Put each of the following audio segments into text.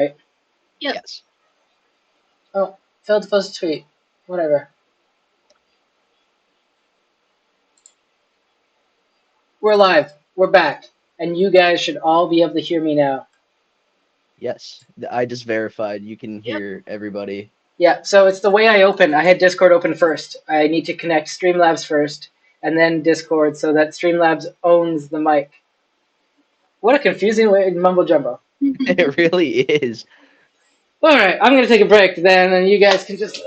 Right? Yep. Yes. Oh, failed to post a tweet. Whatever. We're live. We're back. And you guys should all be able to hear me now. Yes. I just verified. You can Yep. hear everybody. Yeah, so it's the way I open. I had Discord open first. I need to connect Streamlabs first, and then Discord, so that Streamlabs owns the mic. What a confusing way mumbo jumbo. It really is. All right, I'm gonna take a break then, and you guys can just.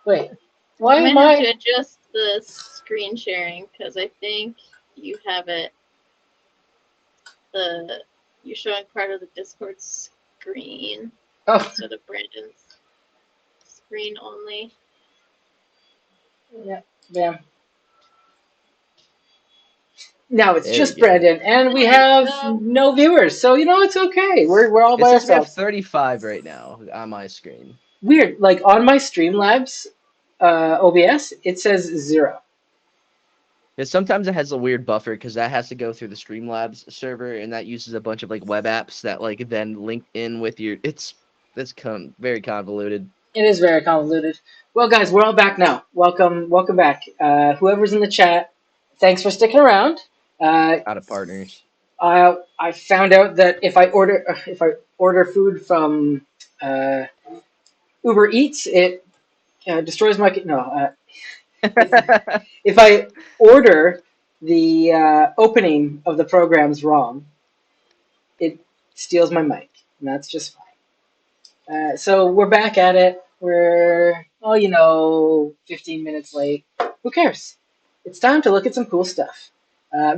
Wait. Why You am might have to I? adjust the screen sharing because I think you have it. You're showing part of the Discord screen Oh, instead of Brandon's screen only. yeah, damn. Now it's There we just go. Brandon, and we There we have go. no viewers, so it's okay. We're all It by says we have ourselves. 35 right now on my screen. Weird. Like on my Streamlabs OBS, it says 0. Because sometimes it has a weird buffer because that has to go through the Streamlabs server and that uses a bunch of like web apps that like then link in with your. It's very convoluted. It is very convoluted. Well, guys, we're all back now. Welcome back. Whoever's in the chat, thanks for sticking around. Uh, Out of partners. I found out that if I order food from uh, Uber Eats, it destroys my no. If if I order the opening of the programs wrong, it steals my mic, and that's just fine. So we're back at it. We're 15 minutes late. Who cares? It's time to look at some cool stuff.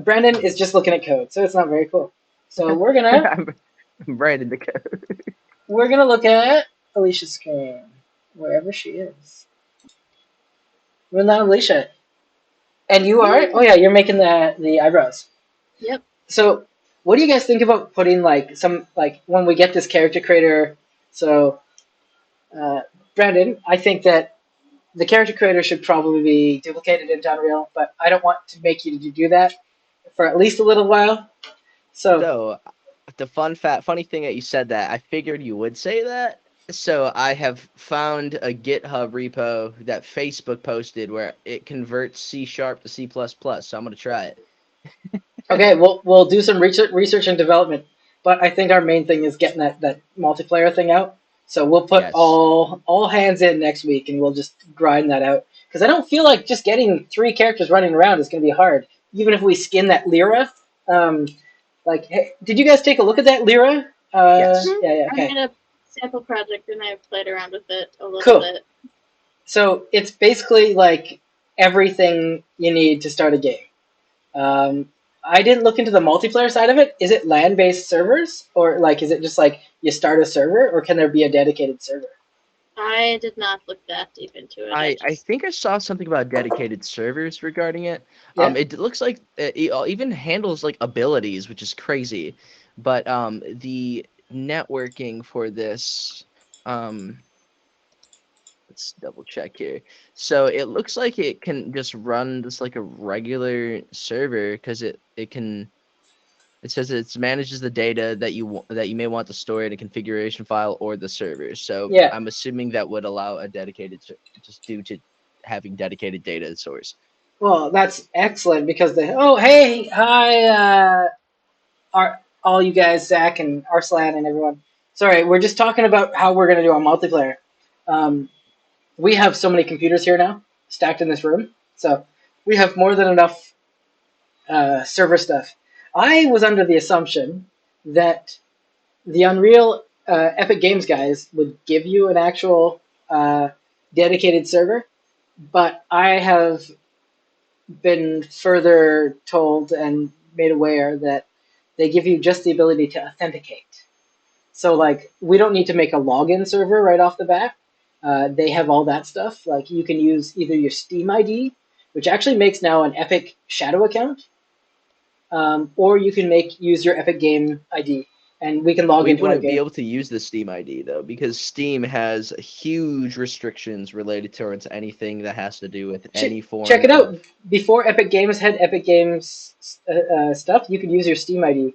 Brandon is just looking at code, so it's not very cool. So I'm right in the code. we're gonna look at Alicia's screen, wherever she is. We're not Alicia, and you are. Oh yeah, you're making the eyebrows. Yep. So what do you guys think about putting when we get this character creator? So uh, Brandon, I think that the character creator should probably be duplicated into Unreal, but I don't want to make you do that for at least a little while. So, So the funny thing that you said that, I figured you would say that. So I have found a GitHub repo that Facebook posted where it converts C# to C++. So I'm gonna try it. okay, we'll do some research and development, but I think our main thing is getting that multiplayer thing out. So we'll put Yes. all hands in next week, and we'll just grind that out. Because I don't feel like just getting 3 characters running around is going to be hard, even if we skin that Lyra. Um, hey, did you guys take a look at that Lyra? Yes. Yeah, I okay, made a sample project and I've played around with it a little cool. bit. So it's basically like everything you need to start a game. Um, I didn't look into the multiplayer side of it. Is it LAN-based servers, or is it just like you start a server, or can there be a dedicated server? I did not look that deep into it. I think I saw something about dedicated servers regarding it. Yeah. It looks like it even handles like abilities, which is crazy. But the networking for this, um, let's double check here. So it looks like it can just run just like a regular server because it can. It says it manages the data that you may want to store in a configuration file or the server. So Yeah. I'm assuming that would allow a dedicated just due to having dedicated data source. Well, that's excellent because hey, hi, all you guys, Zach and Arslan and everyone. Sorry, we're just talking about how we're gonna do our multiplayer. Um, we have so many computers here now stacked in this room, so we have more than enough server stuff. I was under the assumption that the Unreal Epic Games guys would give you an actual dedicated server, but I have been further told and made aware that they give you just the ability to authenticate. So, we don't need to make a login server right off the bat. They have all that stuff. Like, you can use either your Steam ID, which actually makes now an Epic Shadow account, or you can use your Epic Game ID, and we can log We into our wouldn't be game. able to use the Steam ID though because Steam has huge restrictions related towards anything that has to do with any Check form it out. of. Before Epic Games had Epic Games stuff, you could use your Steam ID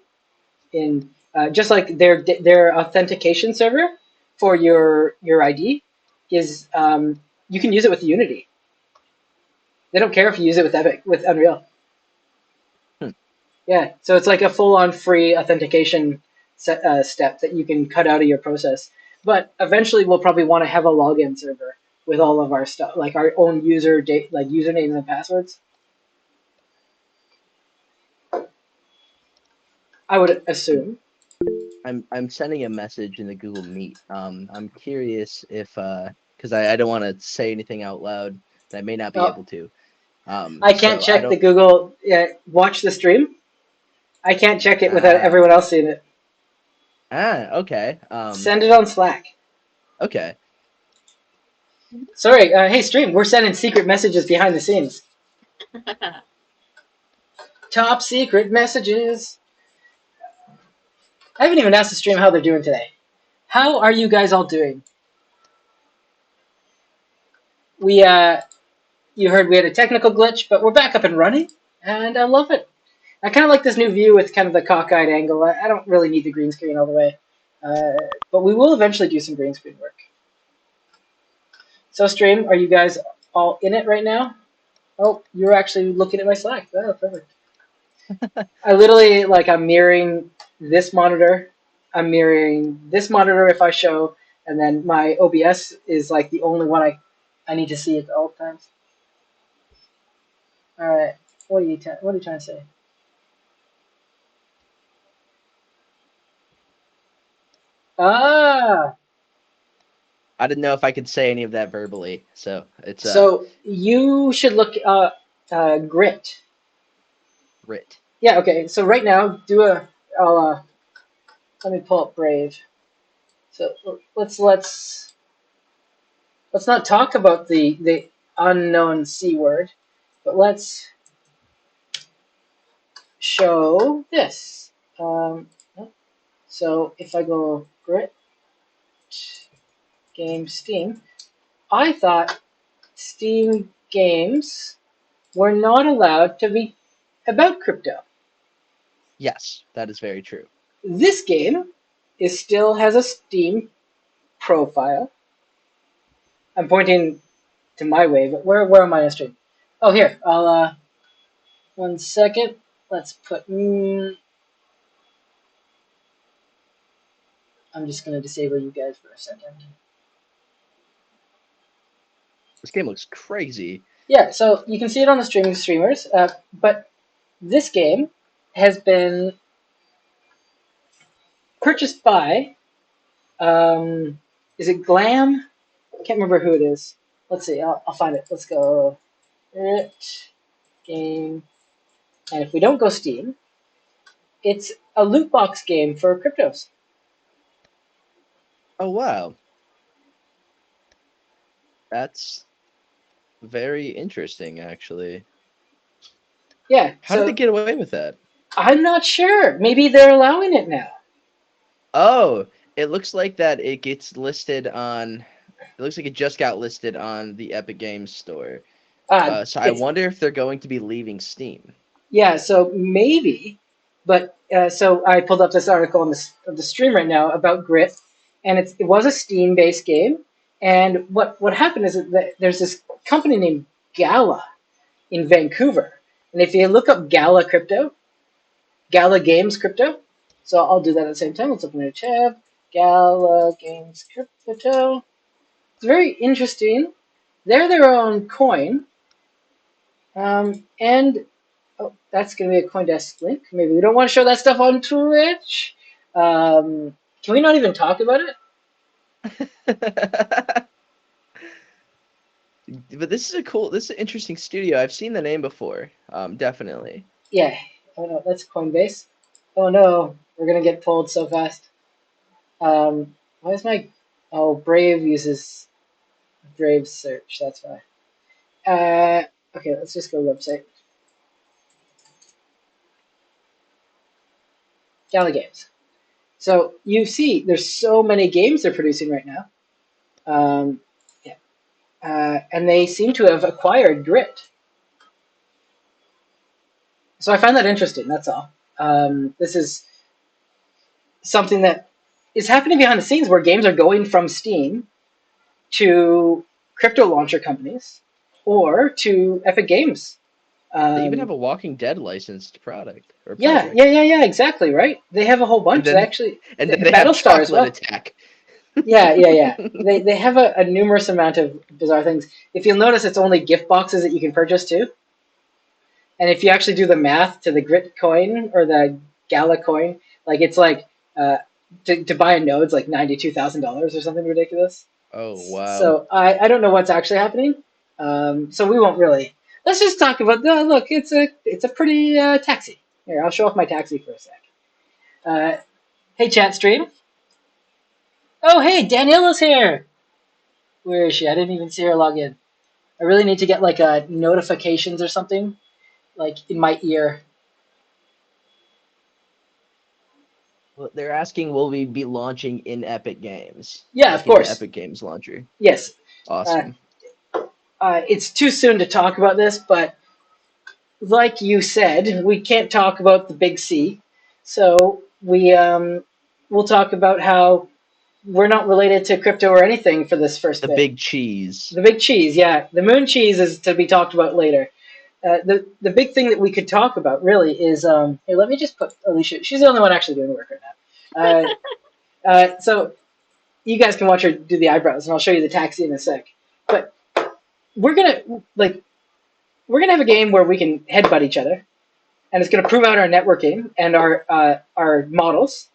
in just like their authentication server for your ID is you can use it with Unity. They don't care if you use it with Epic with Unreal. Hmm. Yeah, so it's like a full-on free authentication step that you can cut out of your process. But eventually, we'll probably want to have a login server with all of our stuff, like our own user date, like usernames and passwords. I would assume. I'm sending a message in the Google Meet. I'm curious if because I don't want to say anything out loud that I may not be Oh, able to. I can't So I check the don't. Google. Watch the stream. I can't check it without Ah, everyone else seeing it. okay. Send it on Slack. Okay. Sorry. Hey, stream. We're sending secret messages behind the scenes. Top secret messages. I haven't even asked the stream how they're doing today. How are you guys all doing? We you heard we had a technical glitch, but we're back up and running, and I love it. I kind of like this new view with kind of the cockeyed angle. I don't really need the green screen all the way, but we will eventually do some green screen work. So, stream, are you guys all in it right now? Oh, you're actually looking at my Slack. Oh, perfect. I literally I'm mirroring this monitor. I'm mirroring this monitor if I show, and then my OBS is like the only one I need to see at all times. All right. What are you trying to say? Ah, I didn't know if I could say any of that verbally, so it's so you should look grit. writ. Yeah. Okay. So right now, I'll let me pull up Brave. So let's not talk about the unknown C word, but let's show this. So if I go grit game Steam, I thought Steam games were not allowed to be about crypto. Yes, that is very true. This game still has a Steam profile. I'm pointing to my way, but where am I on stream? Oh, here. I'll 1 second. Let's put. I'm just gonna disable you guys for a second. This game looks crazy. Yeah, so you can see it on the streamers, but this game has been purchased by. Is it Glam? I can't remember who it is. Let's see. I'll find it. Let's go. It game. And if we don't go Steam, it's a loot box game for cryptos. Oh wow, that's very interesting, actually. Yeah, How did they so get away with that? I'm not sure. Maybe they're allowing it now. Oh, it looks like that it gets listed on. It looks like it just got listed on the Epic Games Store. So I It's wonder if they're going to be leaving Steam. Yeah, so maybe, but so I pulled up this article on the stream right now about Grit, and it was a Steam-based game. And what happened is that there's this company named Gala in Vancouver, and if you look up Gala Crypto, Gala Games Crypto, so I'll do that at the same time. Let's open a tab. Gala Games Crypto. It's very interesting. They're their own coin, and oh, that's going to be a CoinDesk link. Maybe we don't want to show that stuff on Twitch. Can we not even talk about it? But this is an interesting studio. I've seen the name before. Definitely. Yeah. Oh no, that's Coinbase. Oh no, we're going to get pulled so fast. Why is my... Oh, Brave uses Brave search. That's why. Okay, let's just go website. Gala Games. So you see, there's so many games they're producing right now. Yeah. And they seem to have acquired Grit. So I find that interesting. That's all. This is something that is happening behind the scenes where games are going from Steam to crypto launcher companies or to Epic Games. They even have Um, a Walking Dead licensed product or yeah, project, yeah, yeah, yeah, exactly, right? They have a whole and bunch. They then actually, and then they have Battlestar as Chocolate well. Attack. Yeah, yeah, yeah. They have a numerous amount of bizarre things. If you'll notice, it's only gift boxes that you can purchase too. And if you actually do the math to the grit coin or the gala coin, like it's like uh, to buy a node's like $92,000 or something ridiculous. Oh wow. So I don't know what's actually happening. So we won't really. Let's just talk about the look. It's a pretty taxi. Here, I'll show off my taxi for a sec. Uh, hey, chat stream. Oh, hey, Daniela's here. Where is she? I didn't even see her log in. I really need to get like notifications or something like in my ear. Well, they're asking, will we be launching in Epic Games, Yeah, of like in the course. Epic Games launcher? Yes. Uh, Awesome. it's too soon to talk about this, but like you said, we can't talk about the big C. So we'll talk about how we're not related to crypto or anything for this first The bit. big cheese. The big cheese, yeah. The moon cheese is to be talked about later. The big thing that we could talk about really is here. Let me just put Alicia. She's the only one actually doing the work right now. So you guys can watch her do the eyebrows, and I'll show you the taxi in a sec. But we're gonna like we're gonna have a game where we can headbutt each other, and it's gonna prove out our networking and our models,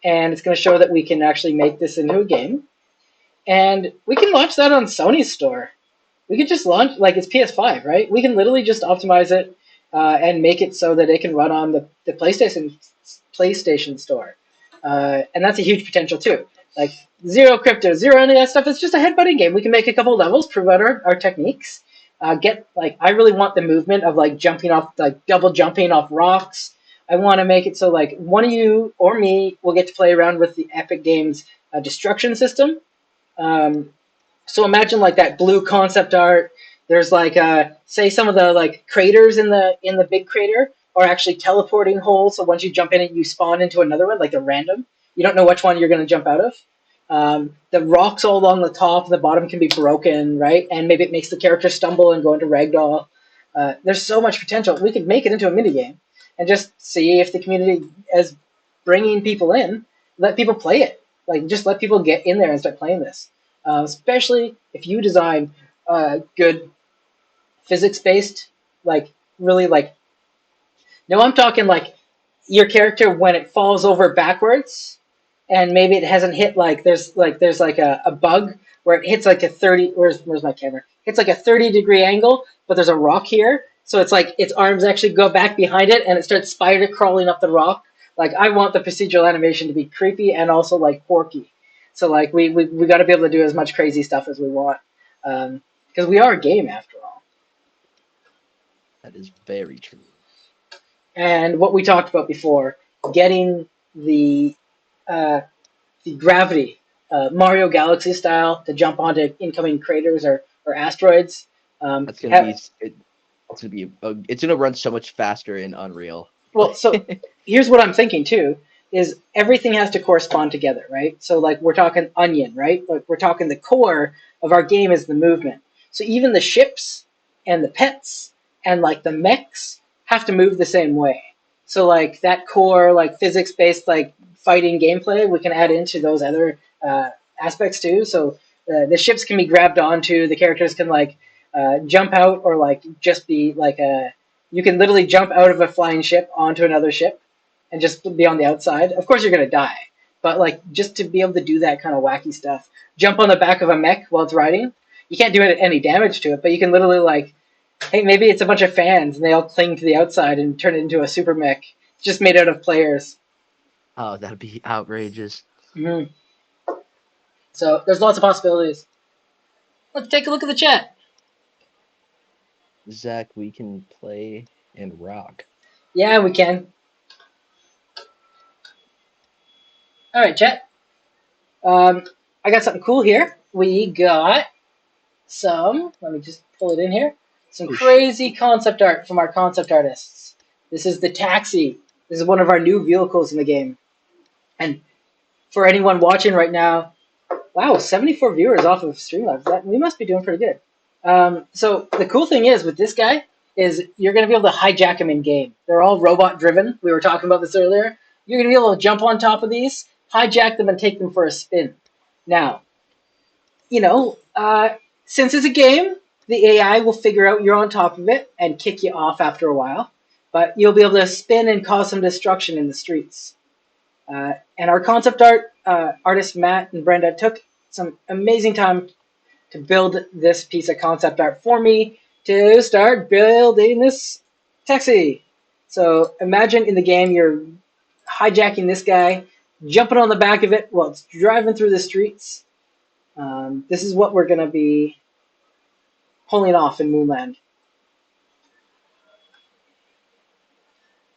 and it's gonna show that we can actually make this into a game, and we can launch that on Sony's store. We could just launch like it's PS5, right? We can literally just optimize it and make it so that it can run on the PlayStation store, and that's a huge potential too. Like zero crypto, zero any of that stuff. It's just a headbutting game. We can make a couple levels, prove out our techniques. Get like I really want the movement of like jumping off, like double jumping off rocks. I want to make it so like one of you or me will get to play around with the Epic Games destruction system. Um, so imagine like that blue concept art. There's like say some of the like craters in the big crater are actually teleporting holes. So once you jump in it, you spawn into another one. Like they're random. You don't know which one you're going to jump out of. The rocks all along the top, the bottom can be broken, right? And maybe it makes the character stumble and go into ragdoll. There's so much potential. We could make it into a mini game and just see if the community is bringing people in. Let people play it. Like just let people get in there and start playing this, especially if you design good physics based, like really like. No, I'm talking like your character when it falls over backwards, and maybe it hasn't hit like there's a bug where it hits like a 30. Where's my camera? It's like a 30-degree angle, but there's a rock here, so it's like its arms actually go back behind it, and it starts spider crawling up the rock. Like I want the procedural animation to be creepy and also like quirky. So like we got to be able to do as much crazy stuff as we want, because we are a game after all. That is very true. And what we talked about before, getting the uh, the gravity, Mario Galaxy style, to jump onto incoming craters or asteroids. That's gonna Ha- be it's gonna be it's gonna run so much faster in Unreal. well, so here's what I'm thinking too: is everything has to correspond together, right? So like we're talking onion, right? Like we're talking the core of our game is the movement. So even the ships and the pets and like the mechs have to move the same way. So like that core like physics based like fighting gameplay, we can add into those other aspects too. So the ships can be grabbed onto, the characters can like jump out or like just be like a you can literally jump out of a flying ship onto another ship and just be on the outside. Of course, you're gonna die, but like just to be able to do that kind of wacky stuff, jump on the back of a mech while it's riding. You can't do any damage to it, but you can literally like, hey, maybe it's a bunch of fans and they all cling to the outside and turn it into a super mech. It's just made out of players. Oh, that'd be outrageous. Mm-hmm. So there's lots of possibilities. Let's take a look at the chat. Zach, we can play and rock. Yeah, we can. All right, chat. I got something cool here. We got some. Let me just pull it in here. Some Oh shit. crazy concept art from our concept artists. This is the taxi. This is one of our new vehicles in the game, and for anyone watching right now, wow, 74 viewers off of Streamlabs. That we must be doing pretty good. So the cool thing is with this guy is you're going to be able to hijack him in game. They're all robot driven. We were talking about this earlier. You're going to be able to jump on top of these, hijack them, and take them for a spin. Now, you know, since it's a game, the AI will figure out you're on top of it and kick you off after a while. But you'll be able to spin and cause some destruction in the streets. And our concept art artists Matt and Brenda took some amazing time to build this piece of concept art for me to start building this taxi. So imagine in the game you're hijacking this guy, jumping on the back of it while it's driving through the streets. This is what we're going to be pulling off in Moonland.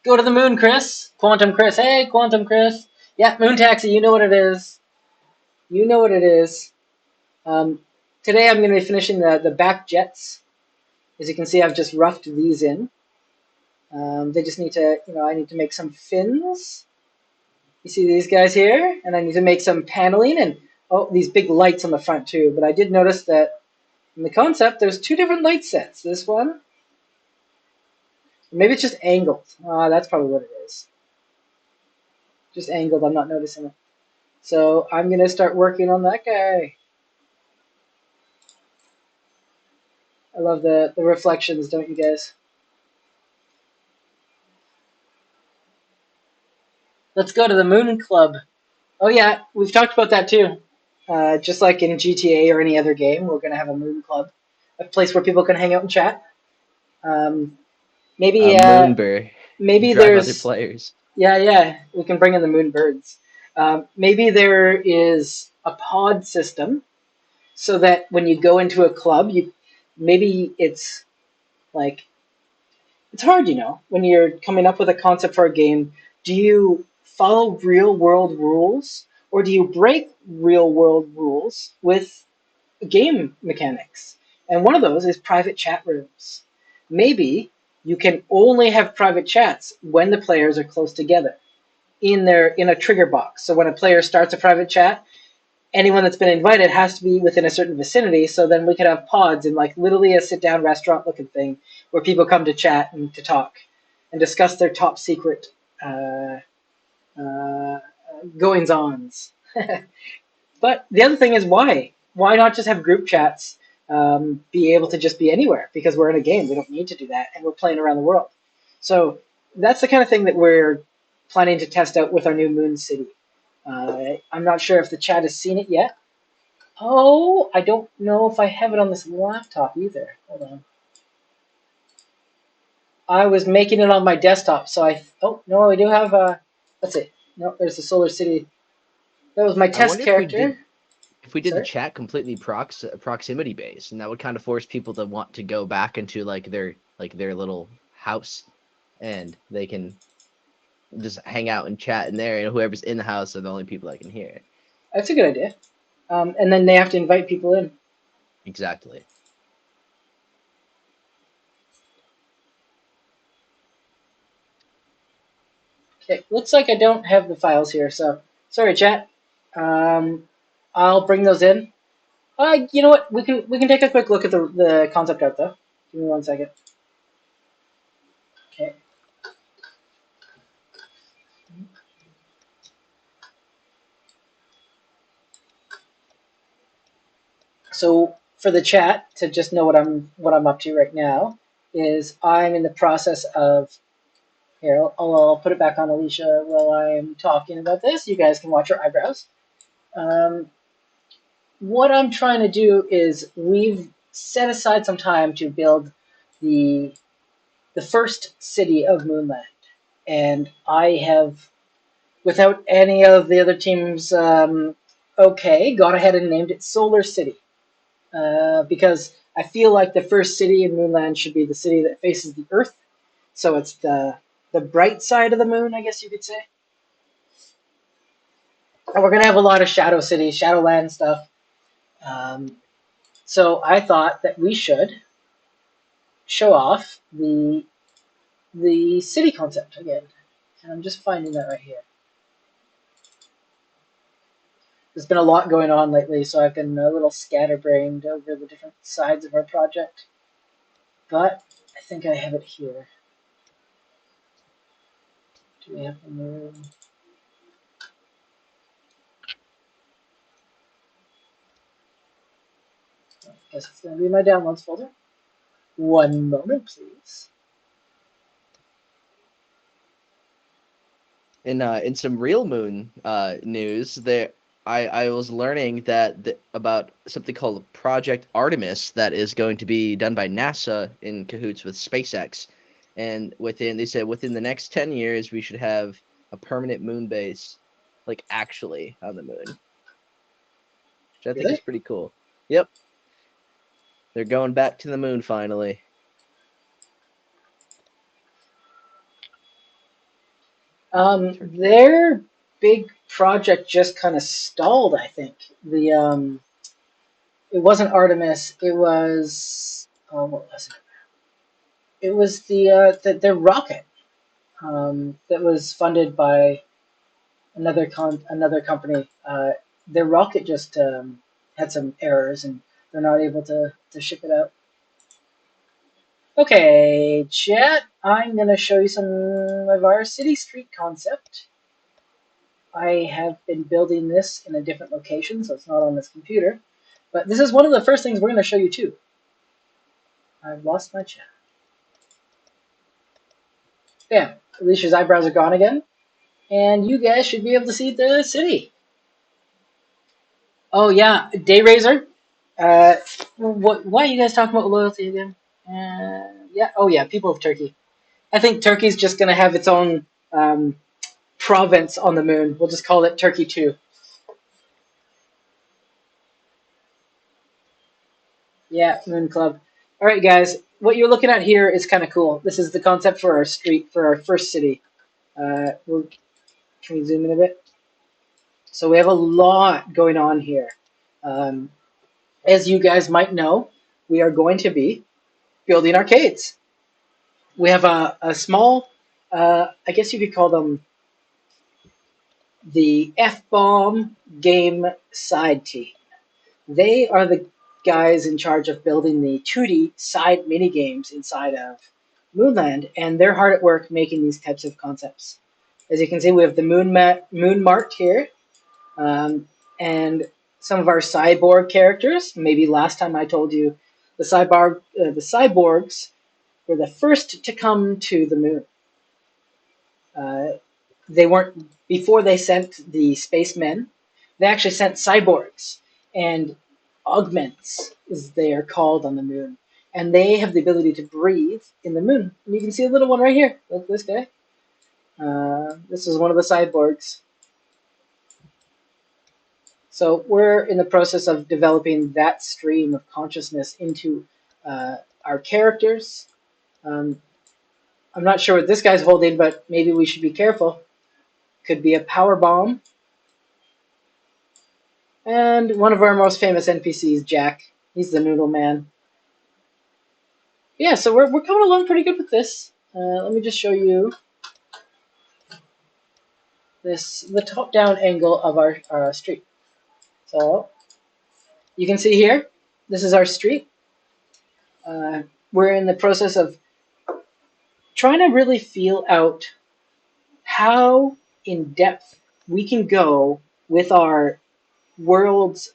Go to the moon, Chris. Quantum Chris. Hey, Quantum Chris. Yeah, Moon Taxi, you know what it is. You know what it is. Today I'm going to be finishing the back jets. As you can see, I've just roughed these in. They just need to, I need to make some fins. You see these guys here? And I need to make some paneling and, these big lights on the front too. But I did notice that in the concept, there's two different light sets. This one, maybe it's just angled. That's probably what it is. Just angled, I'm not noticing it. So I'm going to start working on that guy. I love the reflections, don't you guys? Let's go to the Moon Club. Oh yeah, we've talked about that too. Just like in GTA or any other game, we're going to have a Moon Club, a place where people can hang out and chat. Um, maybe Moonbur, maybe drive other there's players. yeah, we can bring in the Moon Birds. Maybe there is a pod system so that when you go into a club, maybe it's like it's hard, when you're coming up with a concept for a game. Do you follow real world rules or do you break real world rules with game mechanics? And one of those is private chat rooms. Maybe you can only have private chats when the players are close together in a trigger box. So when a player starts a private chat, anyone that's been invited has to be within a certain vicinity. So then we could have pods in like literally a sit down restaurant looking thing where people come to chat and to talk and discuss their top secret goings ons. But the other thing is why? Why not just have group chats be able to just be anywhere? Because we're in a game. We don't need to do that. And we're playing around the world. So that's the kind of thing that we're planning to test out with our new Moon City. I'm not sure if the chat has seen it yet. Oh, I don't know if I have it on this laptop either. Hold on. I was making it on my desktop, so oh no, I do have let's see. No, there's the Solar City. That was my I test wonder character. if we did the Sorry? chat completely proximity based, and that would kind of force people to want to go back into their little house, and they can just hang out and chat in there, and whoever's in the house are the only people that can hear it. That's a good idea. And then they have to invite people in. Exactly. Okay, looks like I don't have the files here, so sorry, chat. I'll bring those in. You know what? We can take a quick look at the concept art though. Give me 1 second. Okay. So for the chat to just know what I'm up to right now is I'm in the process of here. I'll put it back on Alicia while I'm talking about this. You guys can watch her eyebrows. Um, what I'm trying to do is we've set aside some time to build the the first city of Moonland, and I have, without any of the other teams, gone ahead and named it Solar City. Because I feel like the first city in Moonland should be the city that faces the Earth, so it's the bright side of the moon, I guess you could say. And we're gonna have a lot of Shadow City, Shadowland stuff. Um, so I thought that we should show off the city concept again, and I'm just finding that right here. there's been a lot going on lately, so I've been a little scatterbrained over the different sides of our project. But I think I have it here. Do we have the moon? I guess it's going to be my downloads folder. One moment, please. In some real moon news, there I was learning that about something called Project Artemis that is going to be done by NASA in cahoots with SpaceX, and they said within the next 10 years we should have a permanent moon base, like actually on the moon, which I think is Really? pretty cool. Yep, they're going back to the moon finally. Turkey. Their big project just kind of stalled, I think. It wasn't Artemis. It was what was it? It was the rocket that was funded by another company. Their rocket just had some errors, and they're not able to ship it out. Okay, chat. I'm gonna show you some of our city street concept. I have been building this in a different location, so it's not on this computer. But this is one of the first things we're going to show you too. I've lost my chat. Yeah, Alicia's eyebrows are gone again. And you guys should be able to see the city. Oh yeah, Dayraiser. Why are you guys talking about loyalty again? Yeah. Oh yeah, people of Turkey. I think Turkey's just going to have its own province on the moon. We'll just call it Turkey 2. Yeah, Moon Club. All right, guys. What you're looking at here is kind of cool. This is the concept for our street, for our first city. Can we zoom in a bit? So we have a lot going on here. Um, as you guys might know, we are going to be building arcades. We have a small, I guess you could call them the F-Bomb game side team. They are the guys in charge of building the 2D side mini games inside of Moonland, and they're hard at work making these types of concepts. As you can see, we have the Moon Mart here, and some of our cyborg characters. Maybe last time I told you the cyborgs were the first to come to the moon. They weren't before they sent the spacemen. They actually sent cyborgs and augments, as they are called on the moon, and they have the ability to breathe in the moon. And you can see a little one right here. Look, this guy. This is one of the cyborgs. So we're in the process of developing that stream of consciousness into our characters. Um, I'm not sure what this guy's holding, but maybe we should be careful. Could be a power bomb. And one of our most famous NPCs, Jack. He's the Noodle Man. Yeah, so we're coming along pretty good with this. Let me just show you the top-down angle of our street. So you can see here, this is our street. We're in the process of trying to really feel out how in depth we can go with our world's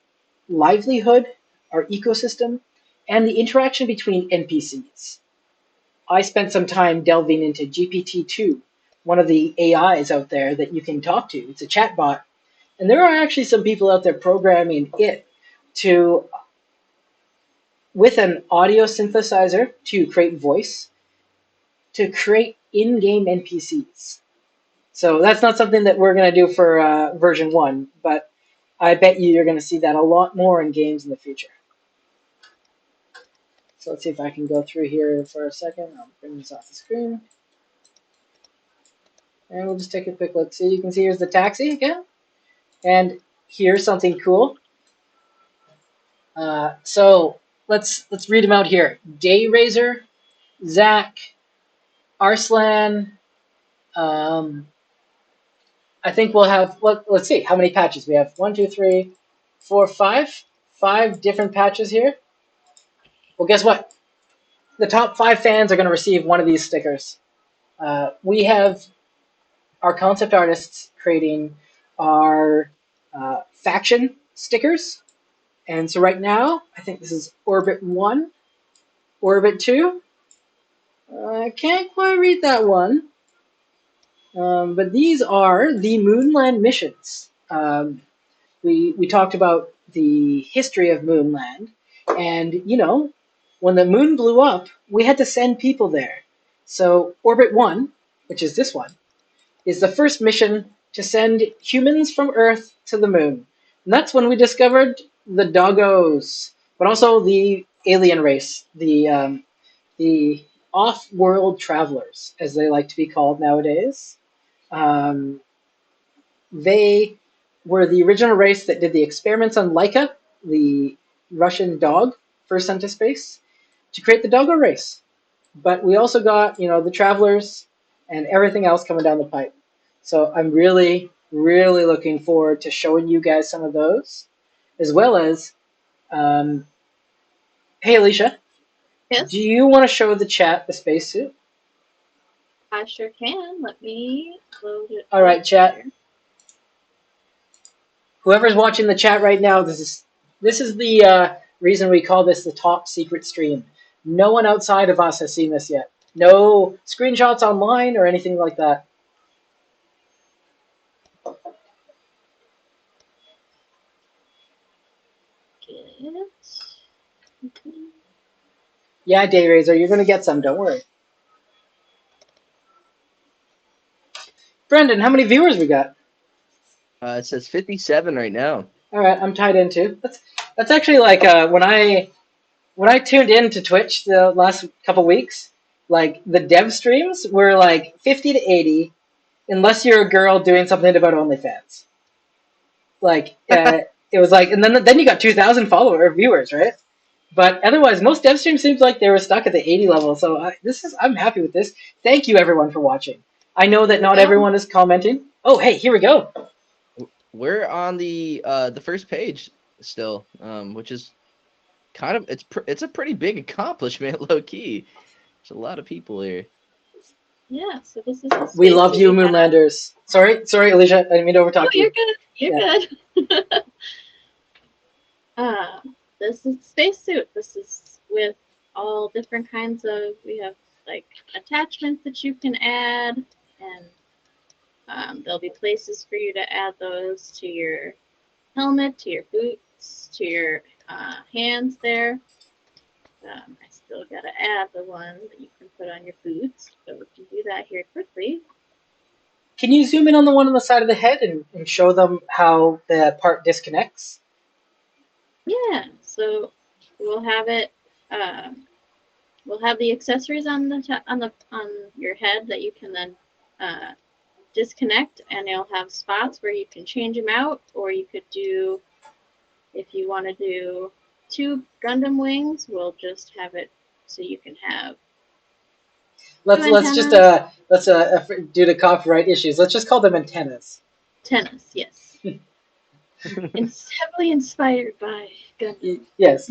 livelihood, our ecosystem, and the interaction between NPCs. I spent some time delving into GPT-2, one of the AIs out there that you can talk to. It's a chatbot. And there are actually some people out there programming it to, with an audio synthesizer, to create voice, to create in-game NPCs. So that's not something that we're going to do for version 1, but I bet you're going to see that a lot more in games in the future. So let's see if I can go through here for a second. I'll bring this off the screen. And we'll just take a quick look. So you can see here's the taxi again. And here's something cool. So let's read them out here. Dayraiser, Zach, Arslan, I think we'll have. Let's see how many patches we have. One, two, three, four, five. Five different patches here. Well, guess what? The top five fans are going to receive one of these stickers. We have our concept artists creating our faction stickers. And so right now, I think this is Orbit 1, Orbit 2. I can't quite read that one. But these are the Moonland missions. We talked about the history of Moonland. And, when the moon blew up, we had to send people there. So Orbit 1, which is this one, is the first mission to send humans from Earth to the moon. And that's when we discovered the doggos, but also the alien race, the off-world travelers, as they like to be called nowadays. Um, they were the original race that did the experiments on Laika, the Russian dog, first sent to space, to create the doggo race. But we also got, the travelers and everything else coming down the pipe. So I'm really, really looking forward to showing you guys some of those, as well as, um, hey Alicia, do Yes, you want to show the chat the spacesuit? I sure can. Let me load it All up right, chat. here. Whoever's watching the chat right now, this is the reason we call this the top secret stream. No one outside of us has seen this yet. No screenshots online or anything like that. Get. Yeah, Dayraiser, you're gonna get some. Don't worry. Brendan, how many viewers we got? It says 57 right now. All right, I'm tied in too. That's actually like when I tuned in to Twitch the last couple weeks, like the dev streams were like 50 to 80, unless you're a girl doing something about OnlyFans. Like it was like, and then you got 2,000 follower viewers, right? But otherwise, most dev streams seems like they were stuck at the 80 level. So I'm happy with this. Thank you everyone for watching. I know that Here we not go. everyone is commenting. Oh, hey, here we go. We're on the first page still, which is kind of it's a pretty big accomplishment, low key. There's a lot of people here. Yeah, so this is the We space love suit you, we have. Moonlanders. Sorry, Alicia. I didn't mean to Oh, overtalk you're you. good. You're Yeah. good. This is the spacesuit. This is with all different kinds of. We have like attachments that you can add, and there'll be places for you to add those to your helmet, to your boots, to your hands there. I still gotta add the one that you can put on your boots, so we can do that here quickly. Can you zoom in on the one on the side of the head and show them how the part disconnects? Yeah, so we'll have it. We'll have the accessories on on your head that you can then uh, disconnect, and you'll have spots where you can change them out, or you could do, if you want to do two Gundam wings, we'll just have it so you can have two Let's just antennas. due to copyright issues, let's just call them antennas. Tennis, yes. It's heavily inspired by Gundam. Yes.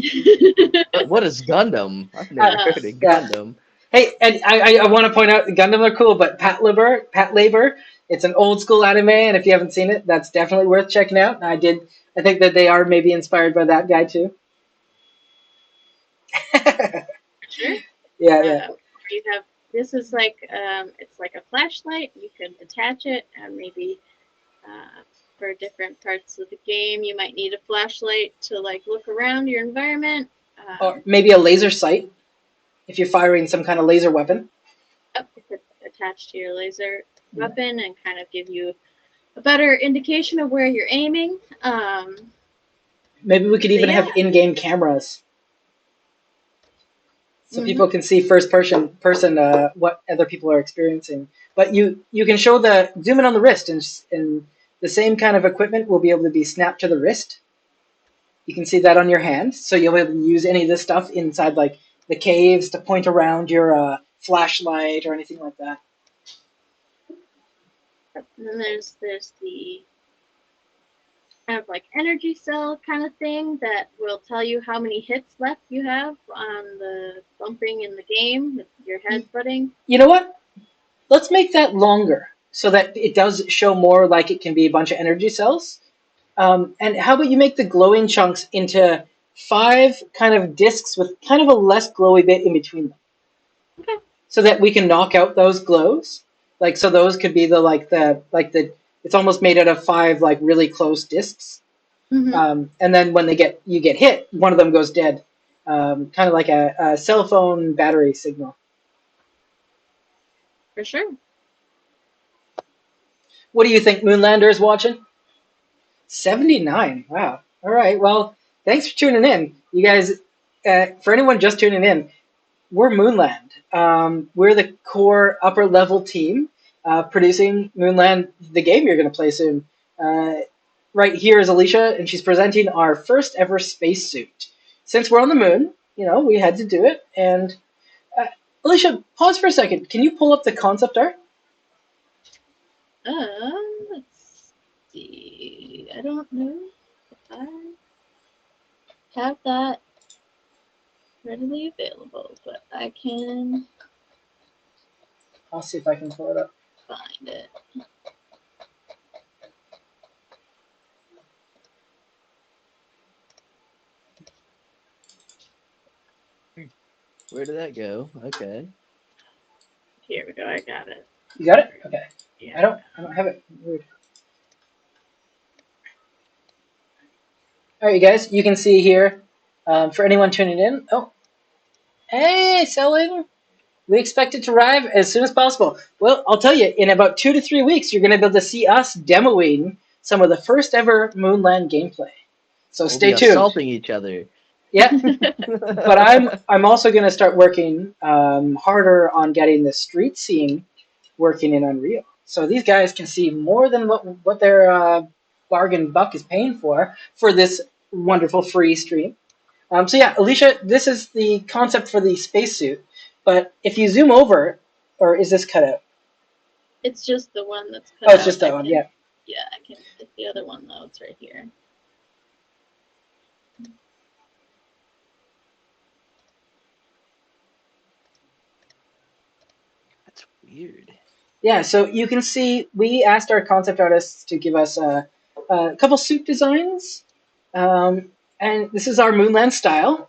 What is Gundam? I've never Uh, heard of yeah. Gundam. Hey, and I want to point out Gundam are cool, but Pat Labor, it's an old school anime, and if you haven't seen it, that's definitely worth checking out. I think that they are maybe inspired by that guy too. Sure. Yeah. You have, this is like it's like a flashlight. You can detach it, and maybe for different parts of the game, you might need a flashlight to like look around your environment. Or maybe a laser sight if you're firing some kind of laser weapon. It could attach to your laser weapon and kind of give you a better indication of where you're aiming. Maybe we could even Yeah. have in-game cameras so people Mm-hmm. can see first person what other people are experiencing. But you can show the zoom in on the wrist, and the same kind of equipment will be able to be snapped to the wrist. You can see that on your hand, so you'll be able to use any of this stuff inside like the caves to point around your flashlight or anything like that. And then there's the kind of like energy cell kind of thing that will tell you how many hits left you have on the bumping in the game with your head butting. You know what? Let's make that longer so that it does show more like it can be a bunch of energy cells. And how about you make the glowing chunks into 5 kind of discs with kind of a less glowy bit in between them, Okay. so that we can knock out those glows. Like so, those could be the. It's almost made out of 5 like really close discs. Mm-hmm. And then when you get hit, one of them goes dead. Kind of like a cell phone battery signal. For sure. What do you think, Moonlander is watching? 79. Wow. All right. Well, thanks for tuning in. You guys, for anyone just tuning in, we're Moonland. We're the core upper level team producing Moonland, the game you're going to play soon. Right here is Alicia, and she's presenting our first ever spacesuit. Since we're on the moon, we had to do it. And uh, Alicia, pause for a second. Can you pull up the concept art? Let's see. I don't know if I have that readily available, but I can I'll see if I can pull it up. find it. Where did that go? Okay. Here we go. I got it. You got it? Okay. Yeah. I don't have it. Weird. All right, you guys, you can see here, for anyone tuning in. Oh, hey, selling. We expect it to arrive as soon as possible. Well, I'll tell you, in about 2 to 3 weeks, you're going to be able to see us demoing some of the first ever Moonland gameplay. So We'll stay be tuned. assaulting each other. Yeah, but I'm also going to start working harder on getting the street scene working in Unreal. So these guys can see more than what their bargain buck is paying for this wonderful free stream. So yeah, Alicia, this is the concept for the spacesuit. But if you zoom over, or is this cut out? It's just the one that's cut Oh, out. it's just that one. Yeah. Yeah, I can. It's the other one though. It's right here. That's weird. Yeah, so you can see we asked our concept artists to give us a couple suit designs, and this is our Moonland style.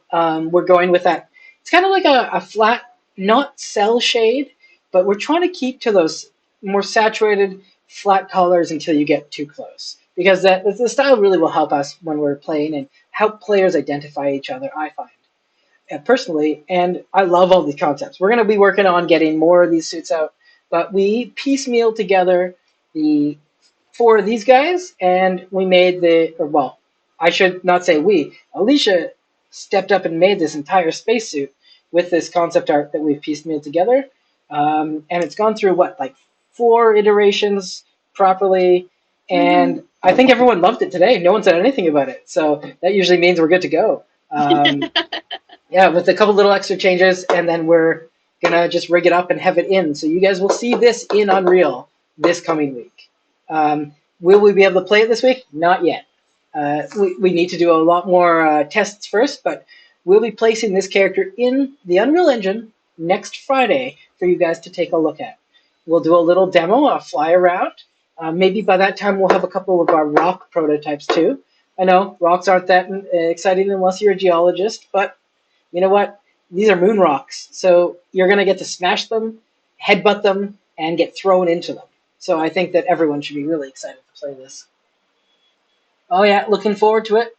We're going with that. It's kind of like a flat, not cell shade, but we're trying to keep to those more saturated, flat colors until you get too close, because the style really will help us when we're playing and help players identify each other. I find personally, and I love all these concepts. We're going to be working on getting more of these suits out, but we piecemeal together the 4 of these guys, and we made I should not say we. Alicia stepped up and made this entire spacesuit with this concept art that we've piecemealed together, and it's gone through like 4 iterations properly, and I think everyone loved it today. No one said anything about it, so that usually means we're good to go. Yeah, with a couple little extra changes, and then we're gonna just rig it up and have it in. So you guys will see this in Unreal this coming week. Will we be able to play it this week? Not yet. We need to do a lot more tests first, but we'll be placing this character in the Unreal Engine next Friday for you guys to take a look at. We'll do a little demo, a fly around. Maybe by that time we'll have a couple of our rock prototypes too. I know rocks aren't that exciting unless you're a geologist, but you know what? These are moon rocks, so you're going to get to smash them, headbutt them, and get thrown into them. So I think that everyone should be really excited to play this. Oh yeah, looking forward to it.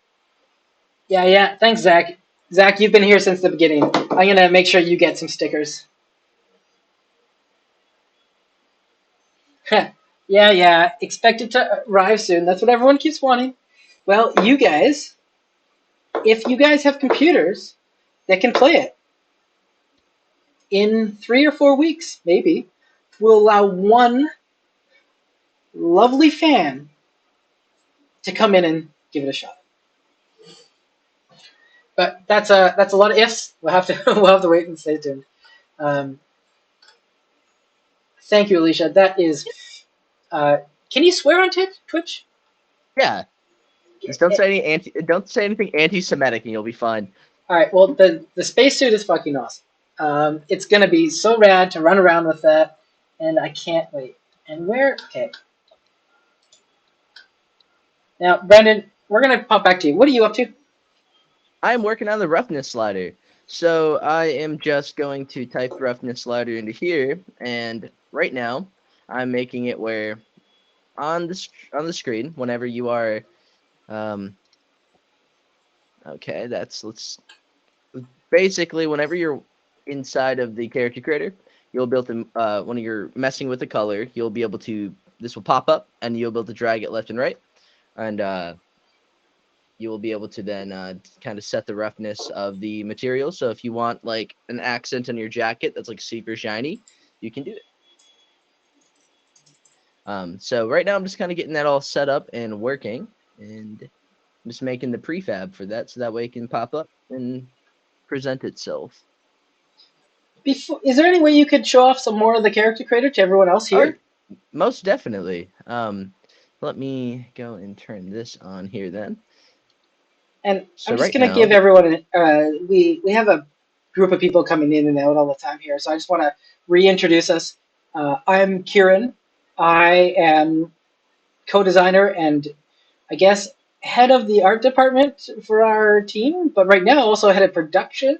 Yeah, yeah. Thanks, Zach. Zach, you've been here since the beginning. I'm going to make sure you get some stickers. yeah, yeah. Expect it to arrive soon. That's what everyone keeps wanting. Well, you guys, if you guys have computers that can play it, in 3 or 4 weeks, maybe, we'll allow one lovely fan to come in and give it a shot. But that's a lot of ifs. We'll have to we'll have to wait and stay tuned. Um, Thank you, Alicia. That is Uh, can you swear on Twitch? Yeah. Just don't say anything anti-Semitic, and you'll be fine. All right. Well, the spacesuit is fucking awesome. It's gonna be so rad to run around with that, and I can't wait. And where? Okay. Now, Brendan, we're gonna pop back to you. What are you up to? I'm working on the roughness slider. So I am just going to type roughness slider into here, and right now I'm making it where on the screen, whenever you are, um, okay, let's basically whenever you're inside of the character creator, you'll be able to when you're messing with the color, you'll be able to this will pop up, and you'll be able to drag it left and right, and you will be able to then kind of set the roughness of the material. So if you want like an accent on your jacket that's like super shiny, you can do it. So right now I'm just kind of getting that all set up and working, and I'm just making the prefab for that so that way it can pop up and present itself. Is there any way you could show off some more of the character creator to everyone else Oh, here? most definitely. Let me go and turn this on here then. And So I'm just right gonna now, give everyone. We have a group of people coming in and out all the time here, so I just want to reintroduce us. I'm Kieran. I am co-designer and I guess head of the art department for our team, but right now also head of production.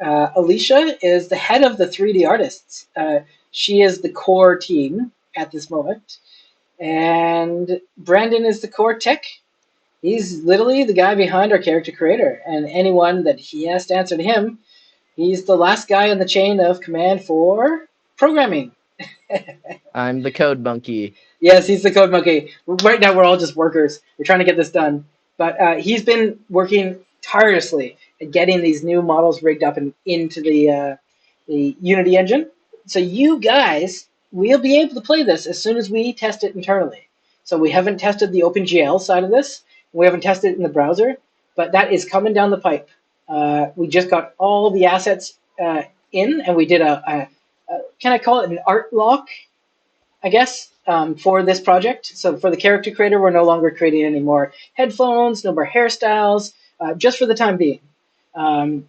Alicia is the head of the 3D artists. She is the core team at this moment, and Brandon is the core tech. He's literally the guy behind our character creator, and anyone that he has to answer to him, he's the last guy in the chain of command for programming. I'm the code monkey. Yes, he's the code monkey. Right now, we're all just workers. We're trying to get this done, but he's been working tirelessly at getting these new models rigged up and into the Unity engine. So you guys will be able to play this as soon as we test it internally. So we haven't tested the OpenGL side of this. We haven't tested it in the browser, but that is coming down the pipe. We just got all the assets in, and we did can I call it an art lock, I guess, for this project. So for the character creator, we're no longer creating any more headphones, no more hairstyles, just for the time being,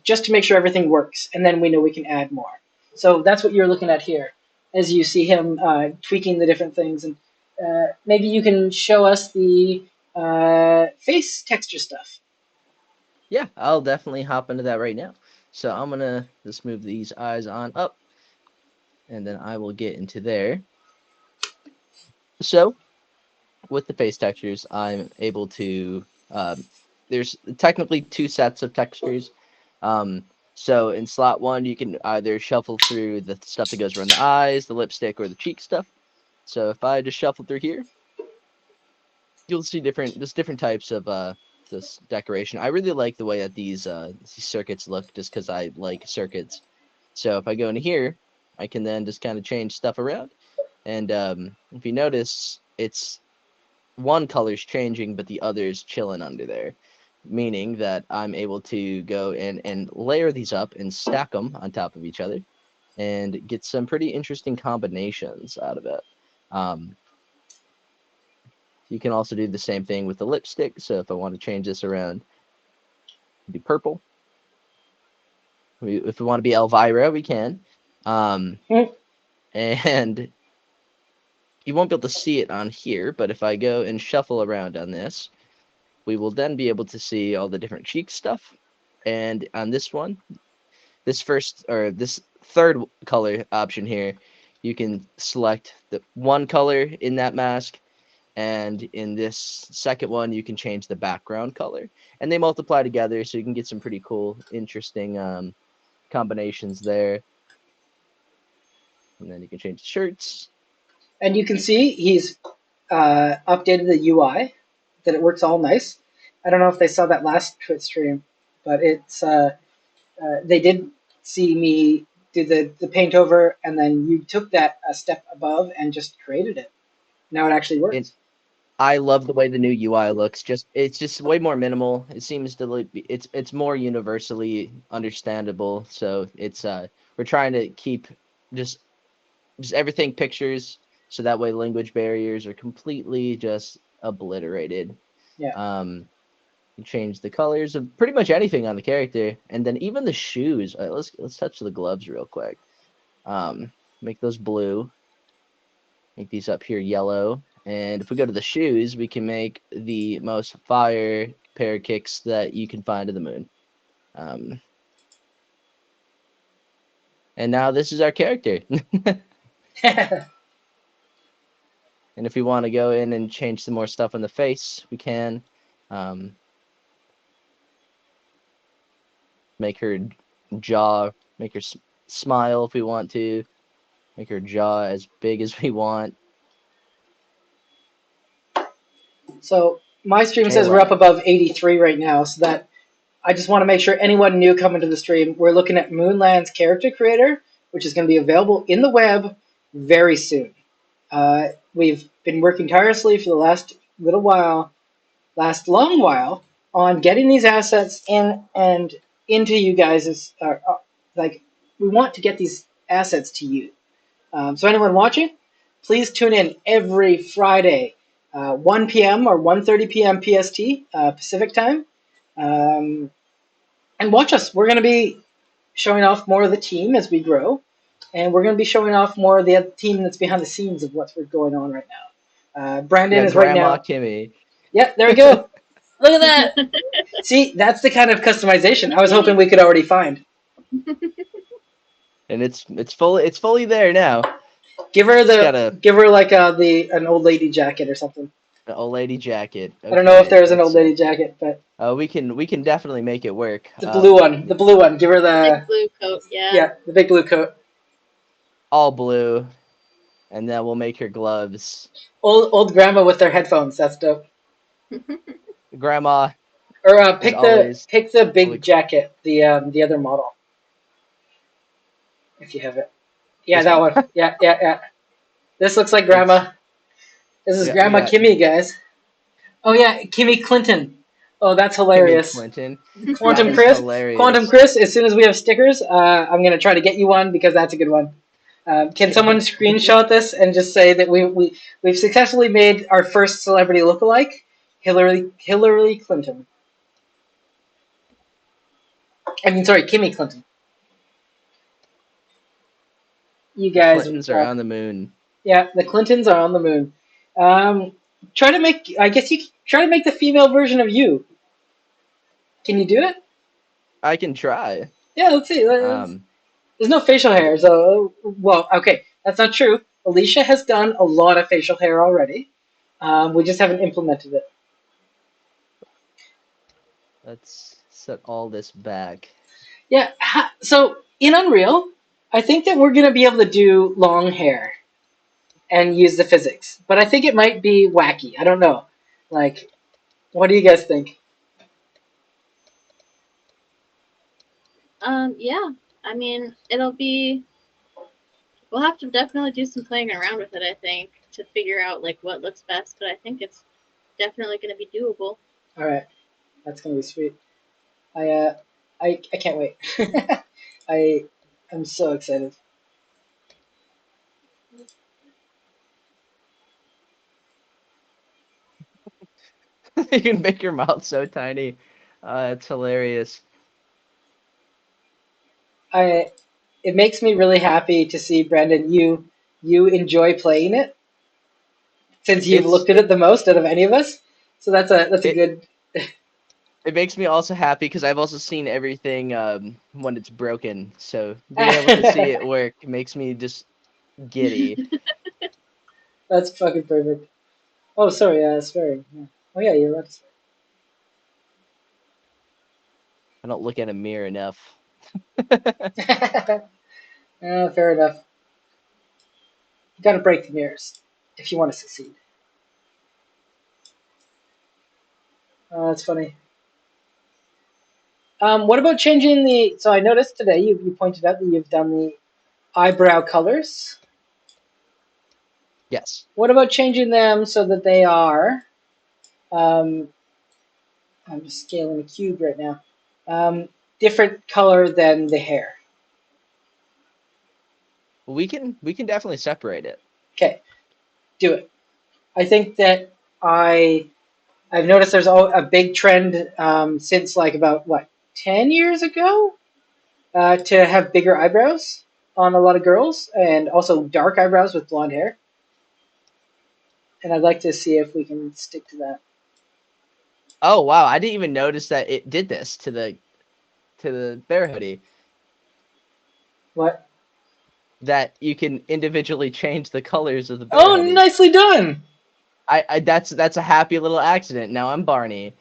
just to make sure everything works, and then we know we can add more. So that's what you're looking at here, as you see him tweaking the different things, and maybe you can show us the face texture stuff. Yeah, I'll definitely hop into that right now. So I'm gonna just move these eyes on up, and then I will get into there. So with the face textures, I'm able to. There's technically two sets of textures. So in slot one, you can either shuffle through the stuff that goes around the eyes, the lipstick, or the cheek stuff. So if I just shuffle through here, you'll see different types of this decoration. I really like the way that these circuits look, just because I like circuits. So if I go into here, I can then just kind of change stuff around. And if you notice, it's one color's changing, but the other's chilling under there, meaning that I'm able to go in and layer these up and stack them on top of each other and get some pretty interesting combinations out of it. Um, you can also do the same thing with the lipstick. So if I want to change this around, do purple. If we want to be Elvira, we can. Um, Hmm. and you won't be able to see it on here, but if I go and shuffle around on this, we will then be able to see all the different cheek stuff. And on this one, this third color option here, you can select the one color in that mask, and in this second one, you can change the background color, and they multiply together, so you can get some pretty cool, interesting combinations there. And then you can change the shirts. And you can see he's updated the UI, that it works all nice. I don't know if they saw that last Twitch stream, but it's they did see me do the paint over, and then you took that a step above and just created it. Now it actually And works. I love the way the new UI looks. It's just way more minimal. It seems to it's more universally understandable. So it's we're trying to keep just just everything pictures. so that way language barriers are completely just obliterated. Yeah. You change the colors of pretty much anything on the character, and then even the shoes. Let's touch the gloves real quick. Make those blue. Make these up here yellow. And if we go to the shoes, we can make the most fire pair of kicks that you can find in the moon. And now this is our character. And if we want to go in and change some more stuff on the face, we can. Make her jaw, make her smile if we want to. Make her jaw as big as we want. So my stream says we're Jayla. up above 83 right now, so that I just want to make sure anyone new coming to the stream, we're looking at Moonland's character creator, which is going to be available in the web very soon. We've been working tirelessly for the last long while, on getting these assets in and into you guys. Like, we want to get these assets to you. So anyone watching, please tune in every Friday, 1 p.m. or 1:30 p.m. PST, Pacific time, and watch us. We're going to be showing off more of the team as we grow, and we're going to be showing off more of the team that's behind the scenes of what's going on right now. Brandon Yeah, is right Grandma now. Kimmy. Yeah, there we go. Look at that. See, that's the kind of customization I was hoping we could already find. And it's fully there now. Give her Got like an old lady jacket or something. an old lady jacket. Okay, I don't know if there's an old lady jacket, but we can definitely make it work. the blue one. The blue one. Give her the Big blue coat, yeah. the big blue coat. All blue, and then we'll make her gloves. Old grandma with their headphones. That's dope. Grandma Or is always pick the big fully- jacket. The other model. If you have it. Yeah, This that one? one. Yeah. This looks like grandma. This is Yeah, we Grandma got Kimmy, guys. Oh yeah, Kimmy Clinton. Oh, that's Kimmy hilarious. Clinton. Quantum That is Chris. hilarious. Quantum Chris. As soon as we have stickers, I'm gonna try to get you one because that's a good one. Can someone screenshot this and just say that we've successfully made our first celebrity lookalike, Hillary Clinton. I mean, sorry, Kimmy Clinton. You The guys Clintons are on the moon. Yeah, the Clintons are on the moon. Try to make. I guess you try to make the female version of you. Can you do it? I can try. Yeah, let's see. There's no facial hair, so well, okay, that's not true. Alicia has done a lot of facial hair already. We just haven't implemented it. Let's set all this back. Yeah. So in Unreal, I think that we're gonna be able to do long hair and use the physics, but I think it might be wacky. I don't know. Like, what do you guys think? Yeah. I mean, we'll have to definitely do some playing around with it, I think, to figure out like what looks best, but I think it's definitely going to be doable. All right, that's gonna be sweet. I can't wait. I'm so excited. You can make your mouth so tiny. It's hilarious. It makes me really happy to see Brandon. You enjoy playing it since you've looked at it the most out of any of us. So that's a good. It makes me also happy because I've also seen everything when it's broken. So being able to see it work makes me just giddy. That's fucking perfect. Oh, sorry, swearing. Yeah. Oh yeah, you're right. I don't look at a mirror enough. Fair enough. You gotta break the mirrors if you want to succeed. Oh, that's funny. What about changing the? So I noticed today you pointed out that you've done the eyebrow colors. Yes. What about changing them so that they are? Um, I'm just scaling a cube right now. Different color than the hair. We can definitely separate it. Okay. do it. I think that I've noticed there's a big trend since like about what 10 years ago to have bigger eyebrows on a lot of girls, and also dark eyebrows with blonde hair. And I'd like to see if we can stick to that. Oh wow, I didn't even notice that it did this to the bear hoodie. What? That you can individually change the colors of the bear Oh, hoodie. nicely done. I that's a happy little accident. Now I'm Barney.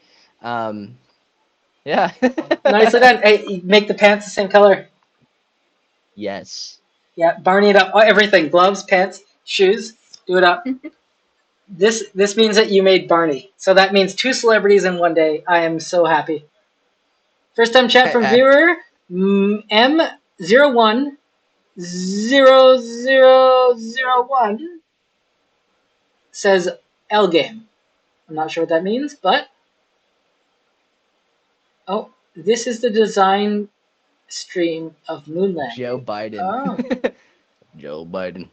Yeah. Nicely done. Hey, make the pants the same color. Yes. Yeah, Barney it up. Everything. Gloves, pants, shoes. Do it up. This means that you made Barney. So that means two celebrities in one day. I am so happy. First time chat from viewer M010001 says L game. I'm not sure what that means, but oh, this is the design stream of Moonland. Joe Biden. Oh. Joe Biden.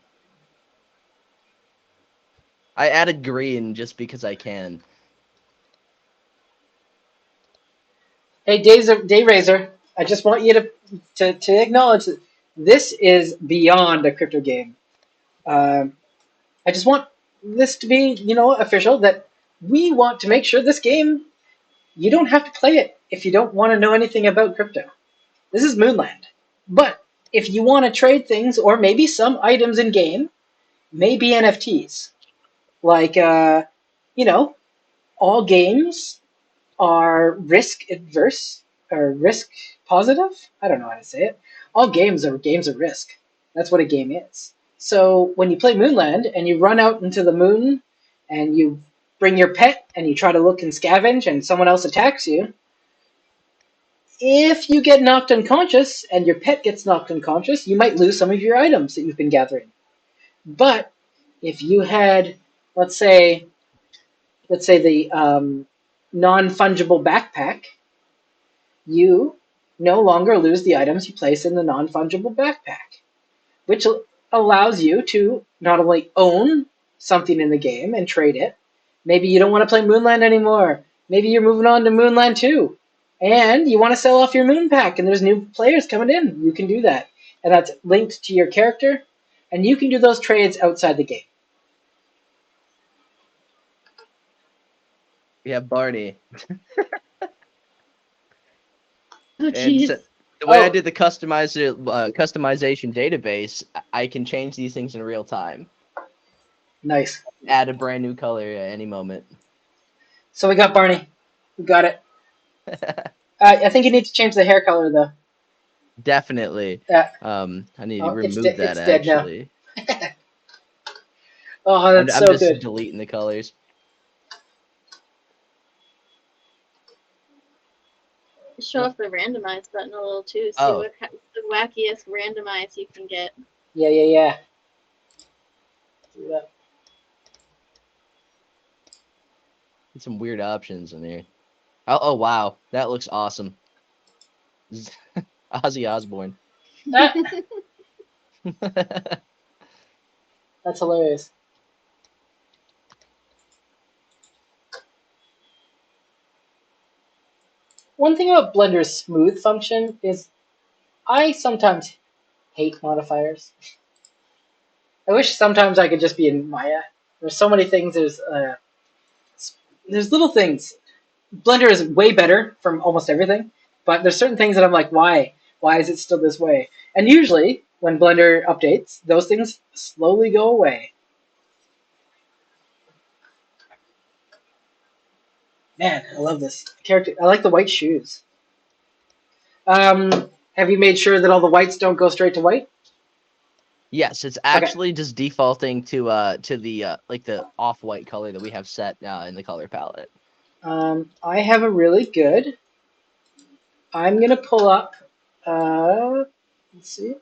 I added green just because I can. Hey, Day Razor, I just want you to acknowledge that this is beyond a crypto game. I just want this to be, official that we want to make sure this game, you don't have to play it if you don't want to know anything about crypto. This is Moonland. But if you want to trade things or maybe some items in game, maybe NFTs. Like, all games are risk adverse or risk positive. I don't know how to say it. All games of risk. That's what a game is. So when you play Moonland and you run out into the moon and you bring your pet and you try to look and scavenge and someone else attacks you, if you get knocked unconscious and your pet gets knocked unconscious, you might lose some of your items that you've been gathering. But if you had, let's say the non-fungible backpack, you no longer lose the items you place in the non-fungible backpack, which allows you to not only own something in the game and trade it. Maybe you don't want to play Moonland anymore. Maybe you're moving on to Moonland 2. And you want to sell off your moon pack and there's new players coming in. You can do that. And that's linked to your character. And you can do those trades outside the game. We have Barney. Oh, And jeez. the way I Oh. did the customization database, I can change these things in real time. Nice. Add a brand new color at any moment. So we got Barney. We got it. I think you need to change the hair color though. Definitely. Yeah. I need to It's remove that dead now. actually. Oh, that's I'm so just good. deleting the colors. Show off the randomize button a little too. See Oh. what the wackiest randomize you can get. Yeah. Do that. Some weird options in there. Oh wow, that looks awesome. Ozzy Osbourne. Ah, that's hilarious. One thing about Blender's smooth function is I sometimes hate modifiers. I wish sometimes I could just be in Maya. There's so many things. There's little things. Blender is way better from almost everything, but there's certain things that I'm like, why? Why is it still this way? And usually, when Blender updates, those things slowly go away. Man, I love this character. I like the white shoes. Have you made sure that all the whites don't go straight to white? Yes, it's actually just defaulting to the like the off-white color that we have set in the color palette. I have a really good. I'm gonna pull up. Let's see.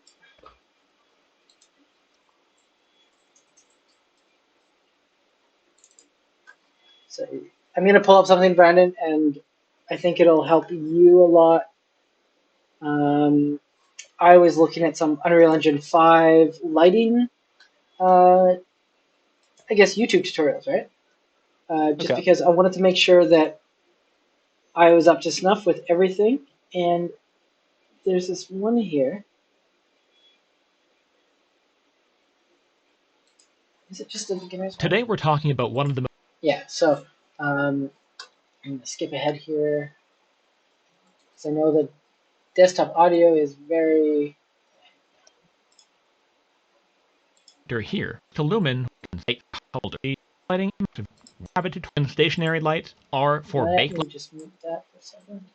So I'm gonna pull up something, Brandon, and I think it'll help you a lot. I was looking at some Unreal Engine 5 lighting I guess, YouTube tutorials, right? Just Okay. because I wanted to make sure that I was up to snuff with everything. And there's this one here. Is it just a beginner's one? Today we're talking about one of the Yeah, so I'm going to skip ahead here because I know that desktop audio is very... here to lumen light holder. Lighting gravity twin stationary lights are for Let me baseline. just mute that for a second.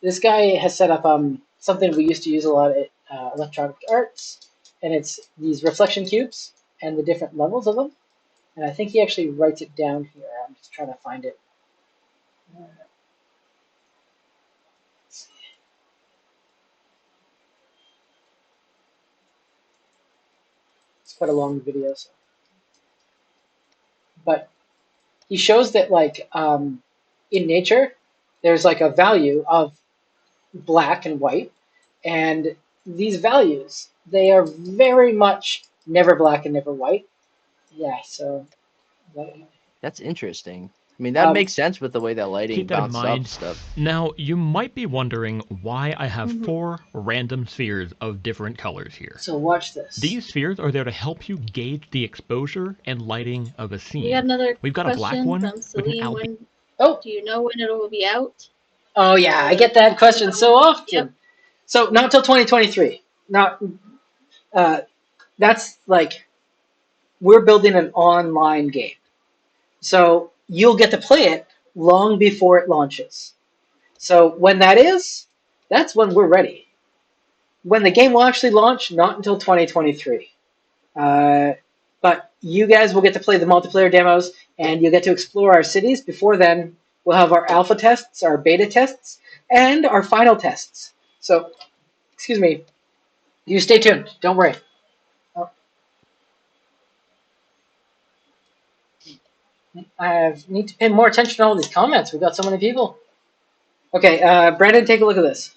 This guy has set up something we used to use a lot at electronic arts, and it's these reflection cubes and the different levels of them. And I think he actually writes it down here. I'm just trying to find it. It's quite a long video, so. But he shows that in nature, there's like a value of black and white, and these values, they are very much never black and never white. Yeah, so That's interesting. I mean, that makes sense with the way that lighting Keep that in bounces off mind. stuff. Now, you might be wondering why I have Mhm. 4 random spheres of different colors here. so watch this. These spheres are there to help you gauge the exposure and lighting of a We scene. got another We've got a black question one from with an Celine. albedo. When Oh, do you know when it will be out? oh yeah, I get that question so often. Yep. So not till 2023. Not that's like we're building an online game. So you'll get to play it long before it launches. So when that is, that's when we're ready. When the game will actually launch, not until 2023. But you guys will get to play the multiplayer demos, and you'll get to explore our cities. Before then, we'll have our alpha tests, our beta tests, and our final tests. So, excuse me, you stay tuned. Don't worry. Oh. I need to pay more attention to all these comments. We've got so many people. Okay, Brandon, take a look at this.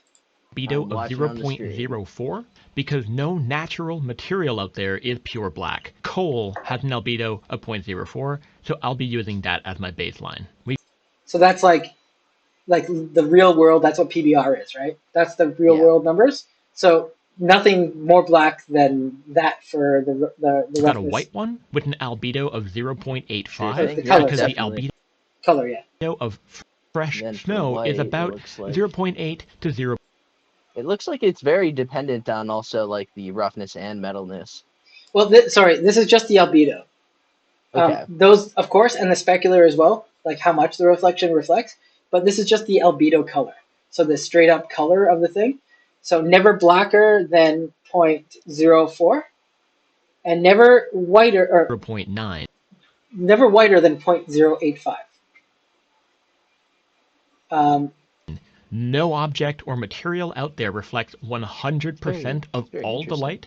Albedo I'm of watching on the screen. 0.04 because no natural material out there is pure black. Coal has an albedo of 0.04, so I'll be using that as my baseline. So that's like the real world. That's what PBR is, right? That's the real Yeah. world numbers. So nothing more black than that for the We've got a roughness. white one with an albedo of 0.85 Sure The thing. Yeah, color. because definitely. the Color, yeah. albedo of fresh And then for snow white, is about it looks like 0.8 to 0. it looks like it's very dependent on also like the roughness and metalness. Well, sorry, this is just the albedo. Okay. Those, of course, and the specular as well, like how much the reflection reflects. But this is just the albedo color, so the straight up color of the thing. So never blacker than 0.04, and never whiter or 0.9. never whiter than 0.085. No object or material out there reflects 100% of Very all the interesting. light.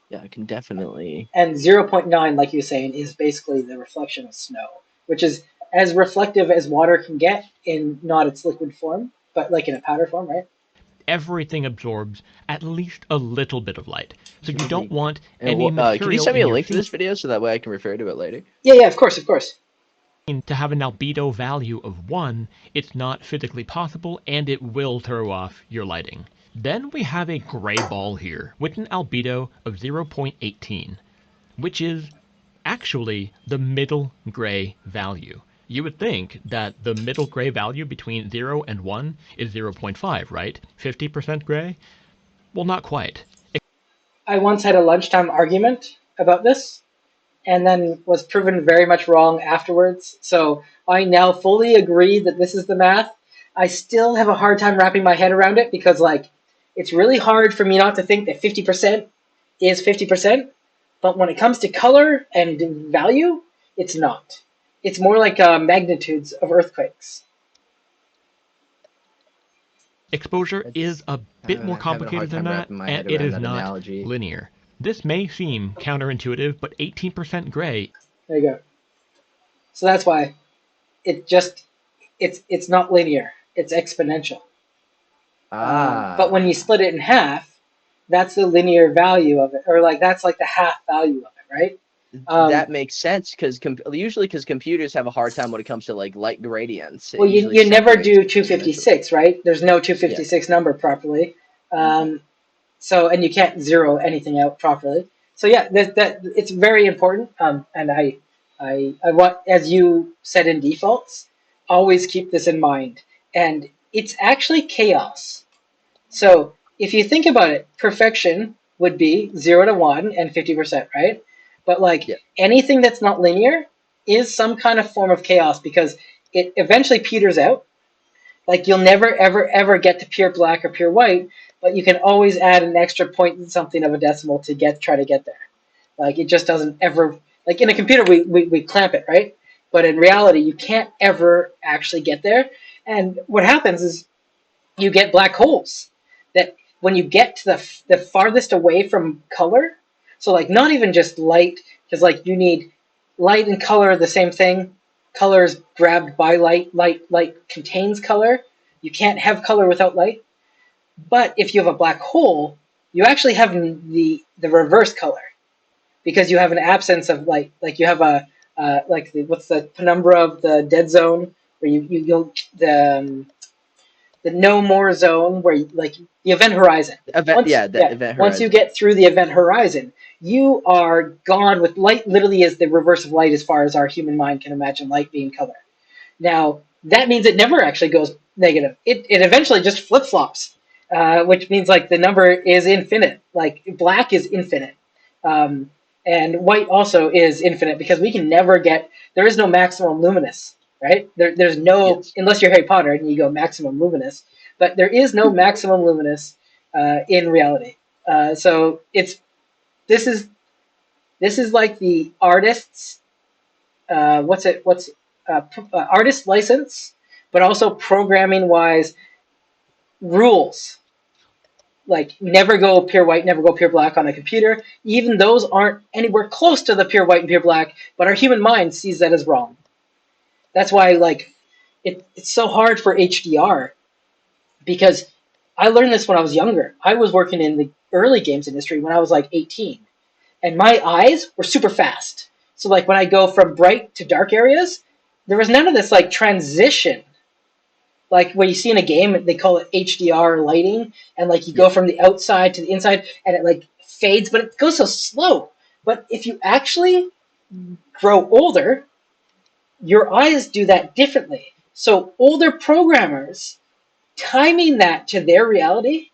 Yeah, I can definitely. And 0.9, like you're saying, is basically the reflection of snow, which is as reflective as water can get in not its liquid form, but like in a powder form, right? Everything absorbs at least a little bit of light. So you don't want And any material can you send me in a your link to scene this video so that way I can refer to it later? Yeah, of course, of course. to have an albedo value of 1. It's not physically possible, and it will throw off your lighting. Then we have a gray ball here with an albedo of 0.18, which is actually the middle gray value. You would think that the middle gray value between 0 and 1 is 0.5, right? 50% gray? Well, not quite. I once had a lunchtime argument about this, and then was proven very much wrong afterwards. So I now fully agree that this is the math. I still have a hard time wrapping my head around it because, like, it's really hard for me not to think that 50% is 50%. But when it comes to color and value, it's not. It's more like magnitudes of earthquakes. Exposure is a bit more I'm having a hard complicated than time that, wrapping my and head it around is that not analogy. linear. This may seem counterintuitive, but 18% gray. There you go. So that's why it's not linear. It's exponential. But when you split it in half, that's the linear value of it, or like that's like the half value of it, right? That makes sense because usually because computers have a hard time when it comes to like light gradients. It Well, usually you never separates do exponentially. 256, right? There's no Yeah. 256 number properly. So, and you can't zero anything out properly. So yeah, that it's very important. And I want, as you said in defaults, always keep this in mind. And it's actually chaos. So if you think about it, perfection would be 0 to 1 and 50%, right? But like Yeah. anything that's not linear is some kind of form of chaos because it eventually peters out. Like you'll never ever ever get to pure black or pure white, but you can always add an extra point and something of a decimal to try to get there. Like it just doesn't ever, like in a computer we clamp it, right? But in reality you can't ever actually get there. And what happens is you get black holes that when you get to the farthest away from color, so like not even just light, because like you need light and color are the same thing. Color is grabbed by light. Light contains color. You can't have color without light. But if you have a black hole, you actually have the reverse color because you have an absence of light. Like you have a like what's the penumbra of the dead zone where you'll the no more zone where like the event horizon. Event. Yeah. The event Once you horizon. get through the event horizon, you are gone with light. Literally, is the reverse of light as far as our human mind can imagine light being color. Now that means it never actually goes negative. It eventually just flip flops, which means like the number is infinite. Like black is infinite, um, and white also is infinite because we can never get. There is no maximum luminous, right? There's no, Yes. unless you're Harry Potter and you go maximum luminous, but there is no maximum luminous in reality. So it's this is this is like the artist's what's artist license, but also programming wise rules. Like never go pure white, never go pure black on a computer. Even those aren't anywhere close to the pure white and pure black, but our human mind sees that as wrong. That's why like it's so hard for HDR because I learned this when I was younger. I was working in the early games industry when I was like 18, and my eyes were super fast. So like when I go from bright to dark areas, there was none of this like transition. Like what you see in a game, they call it HDR lighting, and like you Yeah. go from the outside to the inside, and it like fades, but it goes so slow. But if you actually grow older, your eyes do that differently. So older programmers timing that to their reality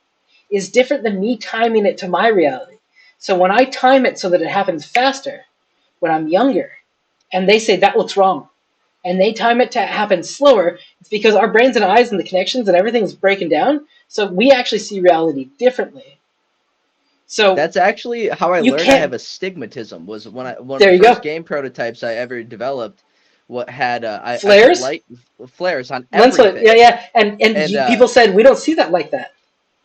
is different than me timing it to my reality. So when I time it so that it happens faster when I'm younger, and they say that looks wrong, and they time it to happen slower, it's because our brains and eyes and the connections and everything's breaking down. So we actually see reality differently. So That's actually how I you learned I have can't. astigmatism. Was when one of There the you first go. game prototypes I ever developed. What had I put Flares, light flares on lens flare. Yeah, everything, yeah. And and people said we don't see that like that.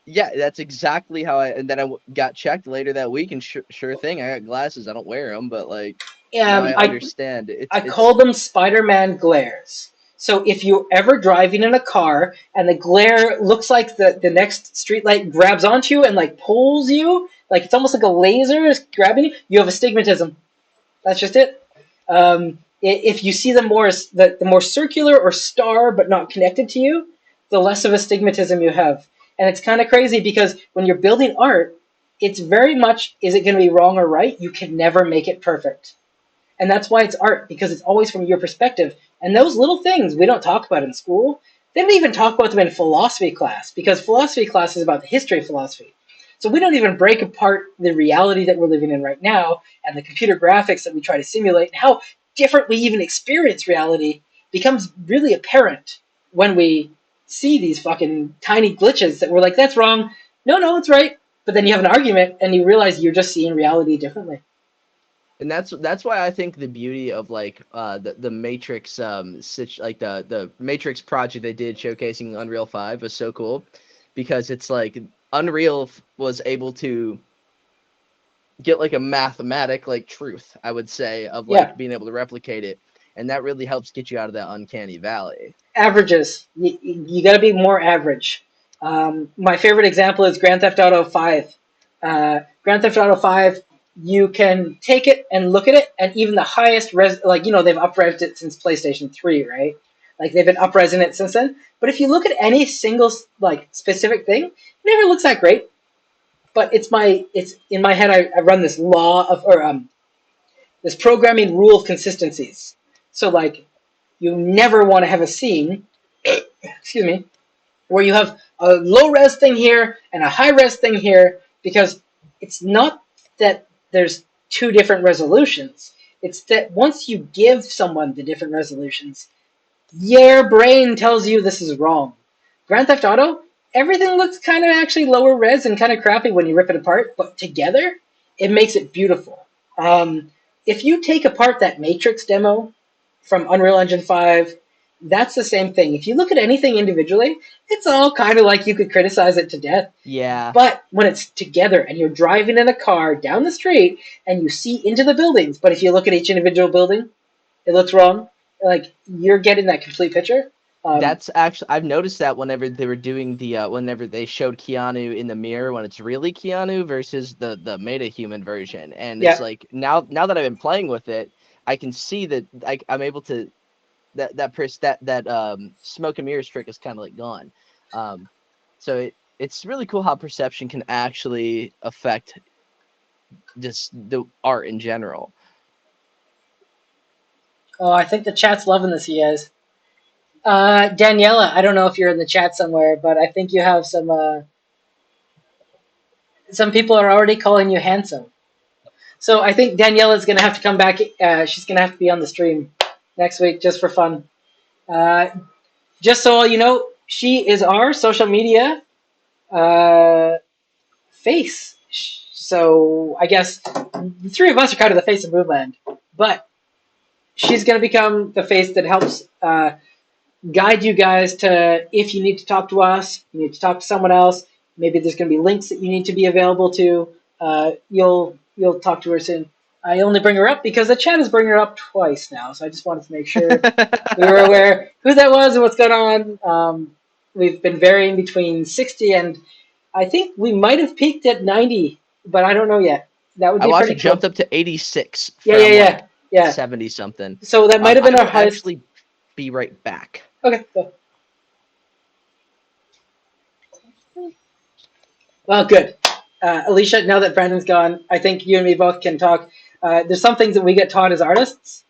yeah, that's exactly how I. And then got checked later that week, and sure thing, I got glasses. I don't wear them, but like now I I understand. I call It's them Spider-Man glares. So if you're ever driving in a car and the glare looks like the next street light grabs onto you and like pulls you, like it's almost like a laser is grabbing you, you have astigmatism. That's just it. If you see them more as the more circular or star but not connected to you, the less of astigmatism you have. And it's kind of crazy because when you're building art, it's very much, is it going to be wrong or right? You can never make it perfect. And that's why it's art, because it's always from your perspective. And those little things we don't talk about in school, they don't even talk about them in philosophy class, because philosophy class is about the history of philosophy. So we don't even break apart the reality that we're living in right now and the computer graphics that we try to simulate and how different we even experience reality becomes really apparent when we see these fucking tiny glitches that we're like, that's wrong. No, no, it's right. But then you have an argument and you realize you're just seeing reality differently. and that's why I think the beauty of like the Matrix like the Matrix project they did showcasing Unreal 5 was so cool, because it's like Unreal was able to get like a mathematic like truth, I would say, of Yeah. like being able to replicate it, and that really helps get you out of that uncanny valley. Averages. You got to be more average. My favorite example is Grand Theft Auto 5. Grand Theft Auto 5 you can take it and look at it, and even the highest res, like they've up-resed it since PlayStation 3, right? Like they've been up-resing it since then. But if you look at any single like specific thing, it never looks that great. But it's in my head. I run this law of or this programming rule of consistencies. So like you never want to have a scene, excuse me, where you have a low res thing here and a high res thing here, because it's not that there's two different resolutions. It's that once you give someone the different resolutions, your brain tells you this is wrong. Grand Theft Auto, everything looks kind of actually lower res and kind of crappy when you rip it apart, but together, it makes it beautiful. If you take apart that Matrix demo from Unreal Engine 5, that's the same thing. If you look at anything individually, it's all kind of like you could criticize it to death. Yeah. But when it's together and you're driving in a car down the street and you see into the buildings, but if you look at each individual building, it looks wrong. Like you're getting that complete picture. That's actually, I've noticed that whenever they were doing whenever they showed Keanu in the mirror when it's really Keanu versus the meta human version, and it's Yeah. like now that I've been playing with it, I can see that I'm able to that smoke and mirrors trick is kind of like gone. So it's really cool how perception can actually affect just the art in general. Oh, I think the chat's loving this, you guys. Daniela, I don't know if you're in the chat somewhere, but I think you have some people are already calling you handsome. So I think Daniela's going to have to come back. She's going to have to be on the stream next week just for fun. Just so you know, she is our social media face. So I guess the three of us are kind of the face of Moonland, but she's going to become the face that helps guide you guys to, if you need to talk to us, you need to talk to someone else. Maybe there's going to be links that you need to be available to. You'll talk to her soon. I only bring her up because the chat is bringing her up twice now, so I just wanted to make sure we were aware who that was and what's going on. We've been varying between 60 and I think we might have peaked at 90, but I don't know yet. That would I be watched pretty it cool. jumped up to 86 Yeah, from yeah. 70 something. So that might have been I our will highest. actually be right back. Okay, go. Well, good. Alicia, now that Brandon's gone, I think you and me both can talk. There's some things that we get taught as artists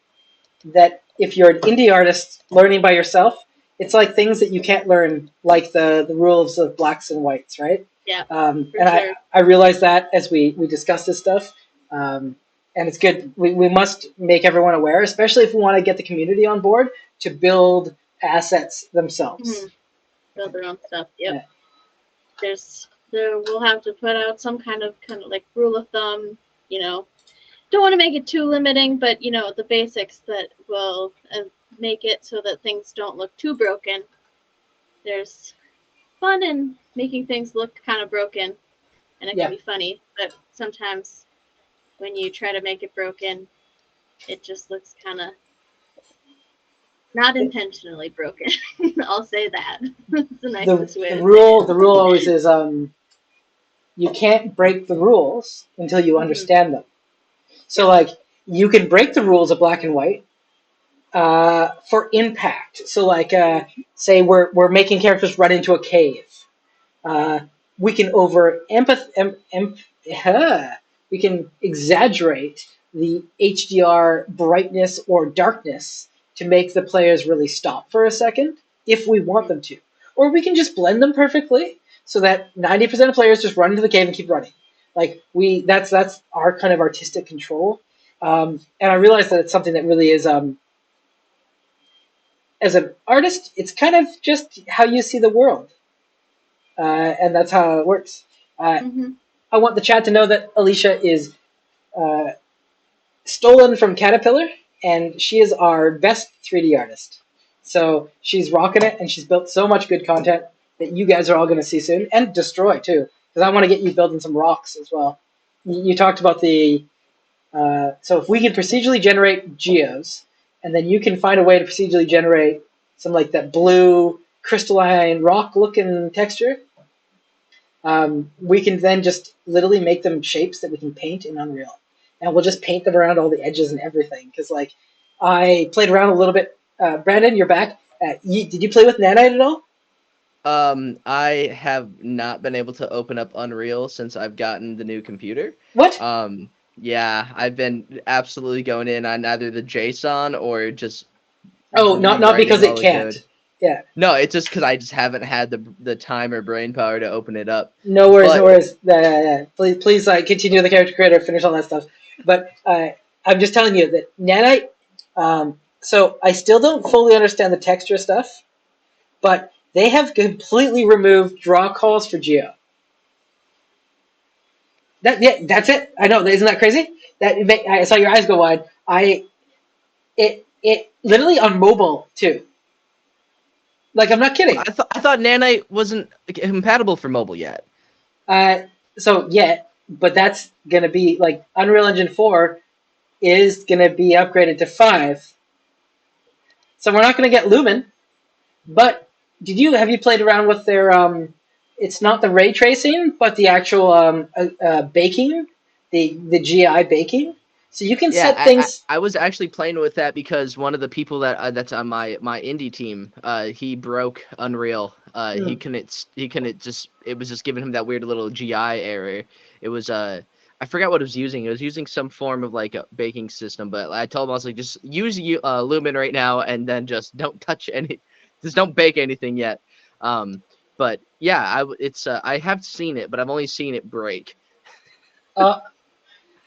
that if you're an indie artist learning by yourself, it's like things that you can't learn, like the rules of blacks and whites, right? Yeah. And sure. I realized that as we discuss this stuff. And it's good. We must make everyone aware, especially if we want to get the community on board to build assets themselves. Build their own stuff. Yep. Yeah. We'll have to put out some kind of like rule of thumb, don't want to make it too limiting, but the basics that will make it so that things don't look too broken. There's fun in making things look kind of broken, and it can be funny, but sometimes when you try to make it broken, it just looks kind of not intentionally broken. I'll say that. It's the nicest way. The rule always is you can't break the rules until you understand them. So like you can break the rules of black and white for impact. So like say we're making characters run into a cave. We can we can exaggerate the HDR brightness or darkness to make the players really stop for a second if we want them to. Or we can just blend them perfectly so that 90% of players just run into the cave and keep running. Like that's our kind of artistic control. And I realize that it's something that really is as an artist, it's kind of just how you see the world. And that's how it works. I want the chat to know that Alicia is stolen from Caterpillar, and she is our best 3D artist. So she's rocking it, and she's built so much good content that you guys are all going to see soon, and Destroy too, because I want to get you building some rocks as well. You talked about the so if we can procedurally generate geos, and then you can find a way to procedurally generate some like that blue crystalline rock looking texture. We can then just literally make them shapes that we can paint in Unreal. and we'll just paint them around all the edges and everything. Because like I played around a little bit. Brandon, you're back. Did you play with Nanite at all? I have not been able to open up Unreal since I've gotten the new computer. What? Yeah, I've been absolutely going in on either the JSON or just Oh, not because rewriting it all the can't. code. Yeah. No, it's just because I just haven't had the time or brain power to open it up. No worries, no But worries. Please, continue the character creator, finish all that stuff. But I'm just telling you that Nanite. So I still don't fully understand the texture stuff, but they have completely removed draw calls for Geo. That's it. I know, isn't that crazy? I saw your eyes go wide. It literally on mobile too. Like, I'm not kidding. I thought Nanite wasn't compatible for mobile yet. Uh, so yeah, but that's gonna be like Unreal Engine 4 is gonna be upgraded to 5. So we're not gonna get Lumen. But have you played around with their it's not the ray tracing, but the actual baking, the GI baking. So you can Yeah, set things. I was actually playing with that because one of the people that's on my indie team, he broke Unreal. Hmm. He couldn't just it was just giving him that weird little GI error. It was I forgot what it was using. It was using some form of like a baking system, but I told him I was like just use Lumen right now and then just don't touch any, just don't bake anything yet. But yeah, I have seen it, but I've only seen it break. Uh,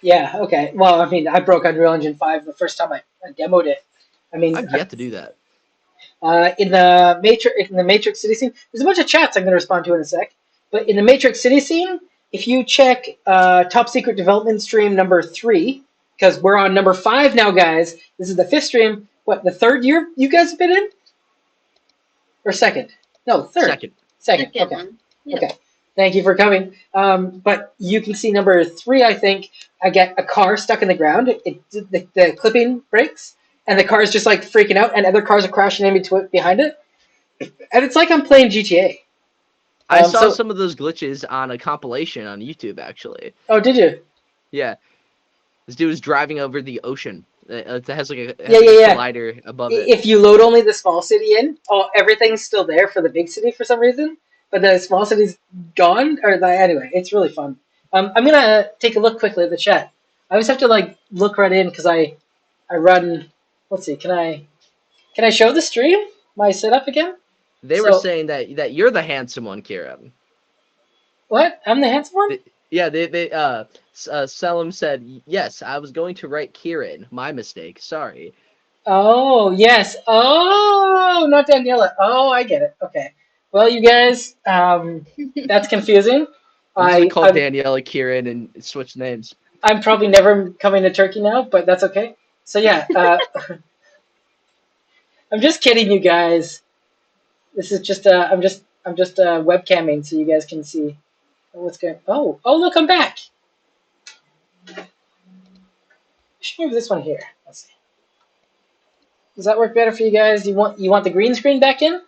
yeah. Okay. Well, I mean, I broke Unreal Engine 5 the first time I demoed it. I mean, I've yet to do that. In the Matrix City scene, there's a bunch of chats I'm going to respond to in a sec. But in the Matrix City scene, if you check Top Secret Development Stream number 3, because we're on number 5 now, guys. This is the 5th stream. What, the 3rd year you guys have been in, or 2nd? No, 3rd. Second. Second. Second Okay. one. Yep. Okay. Thank you for coming. But you can see number 3. I think I get a car stuck in the ground. The clipping breaks, and the car is just like freaking out, and other cars are crashing in between behind it. And it's like I'm playing GTA. I saw So, some of those glitches on a compilation on YouTube, actually. oh, did you? Yeah, this dude was driving over the ocean. It has like a Yeah, yeah, yeah. collider above it. If you load only the small city in, everything's still there for the big city for some reason, but the small city's gone. Anyway, it's really fun. I'm gonna take a look quickly at the chat. I always have to like look right in because I run. Let's see. Can I show the stream my setup again? They were So saying that you're the handsome one, Kieran. what? I'm the handsome one. Yeah, Selim said yes. I was going to write Kieran. My mistake. Sorry. Oh, yes. Oh, not Daniela. Oh, I get it. Okay. Well, you guys, that's confusing. I'm just gonna call I'm Daniela Kieran and switch names. I'm probably never coming to Turkey now, but that's okay. So yeah, I'm just kidding, you guys. This is just I'm just webcamming so you guys can see what's going. Oh, look, I'm back. I should move this one here. Let's see. Does that work better for you guys? You want the green screen back in?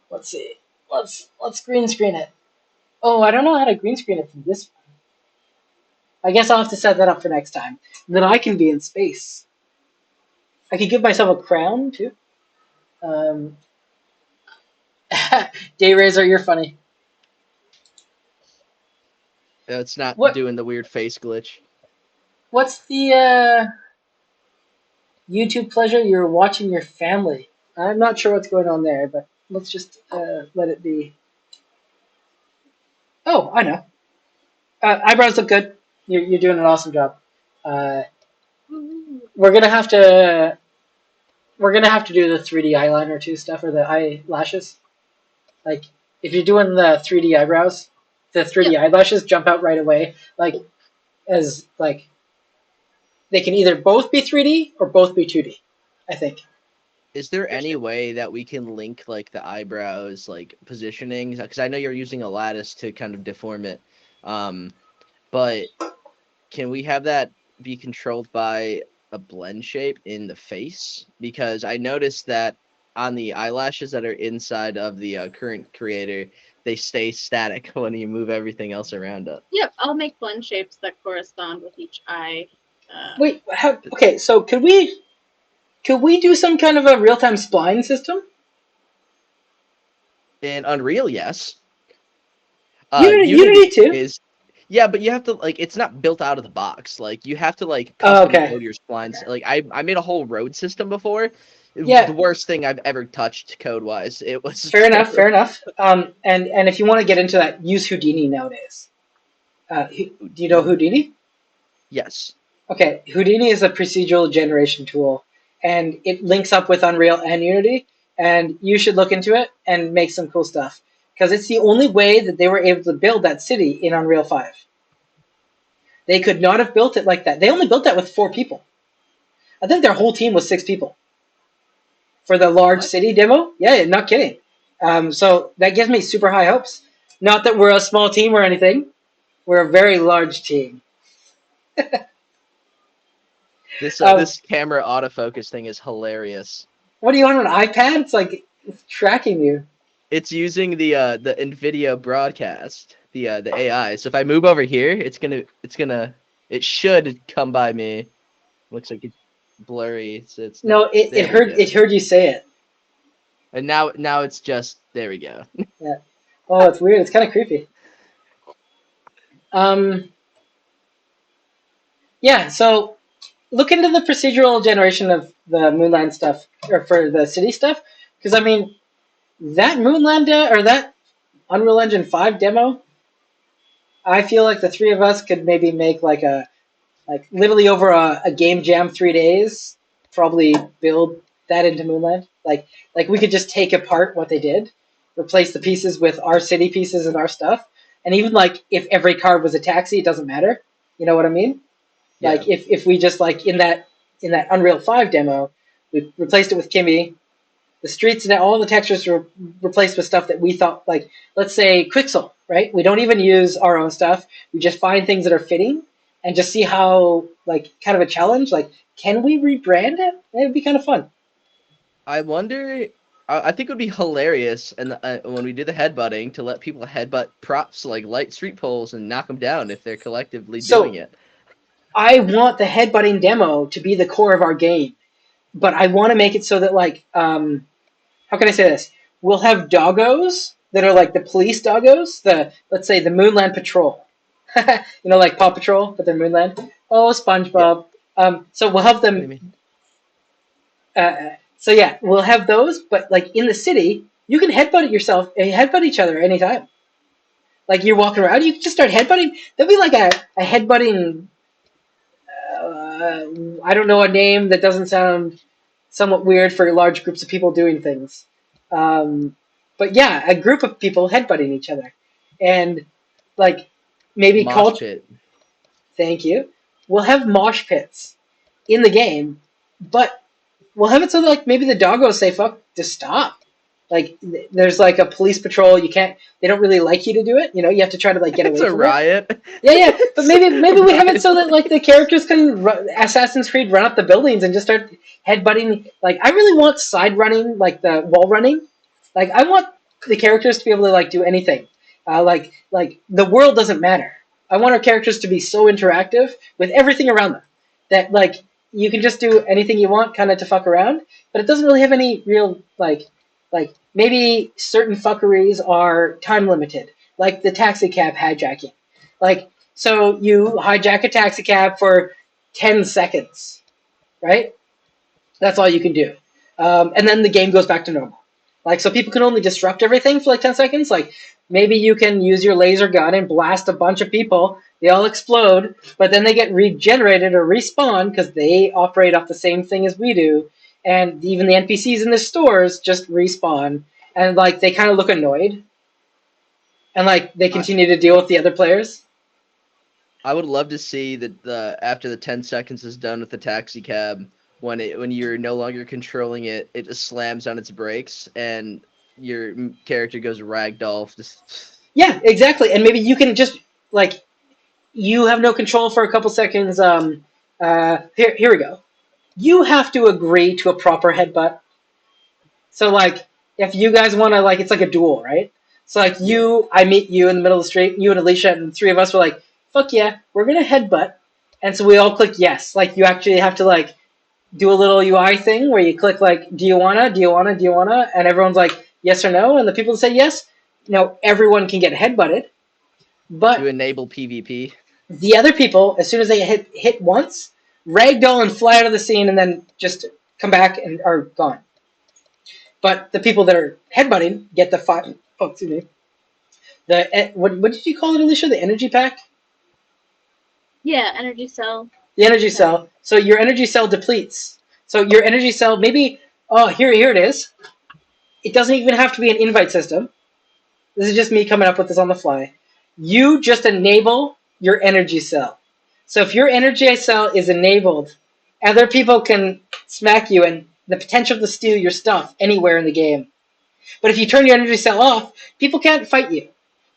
Let's see. Let's green screen it. Oh, I don't know how to green screen it from this one. I guess I'll have to set that up for next time. And then I can be in space. I could give myself a crown too. Um, Dayrazor, you're funny. It's not What doing the weird face glitch. what's the YouTube pleasure? You're watching your family. I'm not sure what's going on there, but let's just let it be. Oh, I know. Eyebrows look good. You're doing an awesome job. Uh, Woo. we're gonna have to do the 3D eyeliner too stuff or the eyelashes. Like if you're doing the 3D eyebrows, the 3D Yep. eyelashes jump out right away. As they can either both be 3D or both be 2D. I think. Is there any way that we can link like the eyebrows like positioning? Because I know you're using a lattice to kind of deform it, but can we have that be controlled by a blend shape in the face? Because I noticed that on the eyelashes that are inside of the current creator, they stay static when you move everything else around it. Yep, I'll make blend shapes that correspond with each eye. Wait, okay, so could we do some kind of a real-time spline system? In Unreal, yes. Unity too? is yeah, but you have to like it's not built out of the box. Like you have to like Oh, custom okay. code your splines. Like I made a whole road system before. Yeah. The worst thing I've ever touched code wise. It was Fair enough, terrible. fair enough. And if you want to get into that, use Houdini nowadays. Do you know Houdini? Yes. Okay, Houdini is a procedural generation tool, and it links up with Unreal and Unity, and you should look into it and make some cool stuff. Because it's the only way that they were able to build that city in Unreal 5. They could not have built it like that. They only built that with 4 people. I think their whole team was 6 people. For the large What? city demo? Yeah, not kidding. So that gives me super high hopes. Not that we're a small team or anything. We're a very large team. This camera autofocus thing is hilarious. What are you on an iPad? It's like it's tracking you. It's using the NVIDIA broadcast, the AI. So if I move over here, it should come by me. Looks like it's blurry. So it's No, not. it There we heard go. it heard you say it. And now it's just there we go. Yeah. Oh, it's weird. It's kind of creepy. Yeah. So look into the procedural generation of the Moonland stuff, or for the city stuff, because I mean that Moonland or that Unreal Engine 5 demo, I feel like the 3 of us could maybe make like literally over a game jam 3 days, probably build that into Moonland. Like we could just take apart what they did, replace the pieces with our city pieces and our stuff, and even like if every car was a taxi, it doesn't matter. You know what I mean? Yeah. Like if we just like in that Unreal 5 demo, we replaced it with Kimmy. The streets and all the textures were replaced with stuff that we thought, like, let's say Quixel, right? We don't even use our own stuff. We just find things that are fitting and just see how, like, kind of a challenge. Like, can we rebrand it? It would be kind of fun. I wonder. I think it would be hilarious, and when we do the headbutting, to let people headbutt props like light street poles and knock them down if they're collectively doing So it. I want the headbutting demo to be the core of our game, but I want to make it so that, like, how can I say this? We'll have doggos that are like the police doggos, let's say the Moonland Patrol. Like Paw Patrol, but they're Moonland. Oh, SpongeBob. So we'll have What do you them. mean? So yeah, we'll have those, but like in the city, you can headbutt it yourself, headbutt each other anytime. Like you're walking around, you can just start headbutting. There'll be like a headbutting. I don't know a name that doesn't sound somewhat weird for large groups of people doing things. But yeah, a group of people headbutting each other, and like maybe Mosh pit. Thank you. We'll have mosh pits in the game, but we'll have it so that, like, maybe the doggos say "fuck" to stop. Like there's like a police patrol. You can't. They don't really like you to do it. You have to try to like get It's away a from it. riot. Yeah. But maybe we have it so that like the characters can Assassin's Creed run up the buildings and just start headbutting. Like I really want side running, like the wall running. Like I want the characters to be able to like do anything. Like the world doesn't matter. I want our characters to be so interactive with everything around them that like you can just do anything you want, kind of to fuck around. But it doesn't really have any real like maybe certain fuckeries are time limited, like the taxi cab hijacking. Like so you hijack a taxi cab for 10 seconds, right? That's all you can do. And then the game goes back to normal. Like, so people can only disrupt everything for like 10 seconds. Like, maybe you can use your laser gun and blast a bunch of people. They all explode, but then they get regenerated or respawn because they operate off the same thing as we do. And even the NPCs in the stores just respawn. And, like, they kind of look annoyed. And, like, they continue to deal with the other players. I would love to see that after the 10 seconds is done with the taxi cab, when you're no longer controlling it, it just slams on its brakes and your character goes ragdoll. Yeah, exactly. And maybe you can just like you have no control for a couple seconds. Here we go. You have to agree to a proper headbutt. So like if you guys want to like it's like a duel, right? So like I meet you in the middle of the street, you and Alicia, and the three of us were like, "Fuck yeah, we're gonna headbutt," and so we all click yes. Like you actually have to like do a little UI thing where you click like, "Do you wanna? Do you wanna? Do you wanna?" And everyone's like, "Yes or no," and the people that say yes, everyone can get headbutted, To but enable PvP. the other people, as soon as they hit once, ragdoll and fly out of the scene, and then just come back and are gone. But the people that are headbutting get the five. Oh, excuse me. What did you call it, Alicia? The energy pack. Yeah, energy cell. The energy cell. So your energy cell depletes. So your energy cell maybe. Oh, here it is. It doesn't even have to be an invite system. This is just me coming up with this on the fly. You just enable your energy cell. So if your energy cell is enabled, other people can smack you and the potential to steal your stuff anywhere in the game. But if you turn your energy cell off, people can't fight you.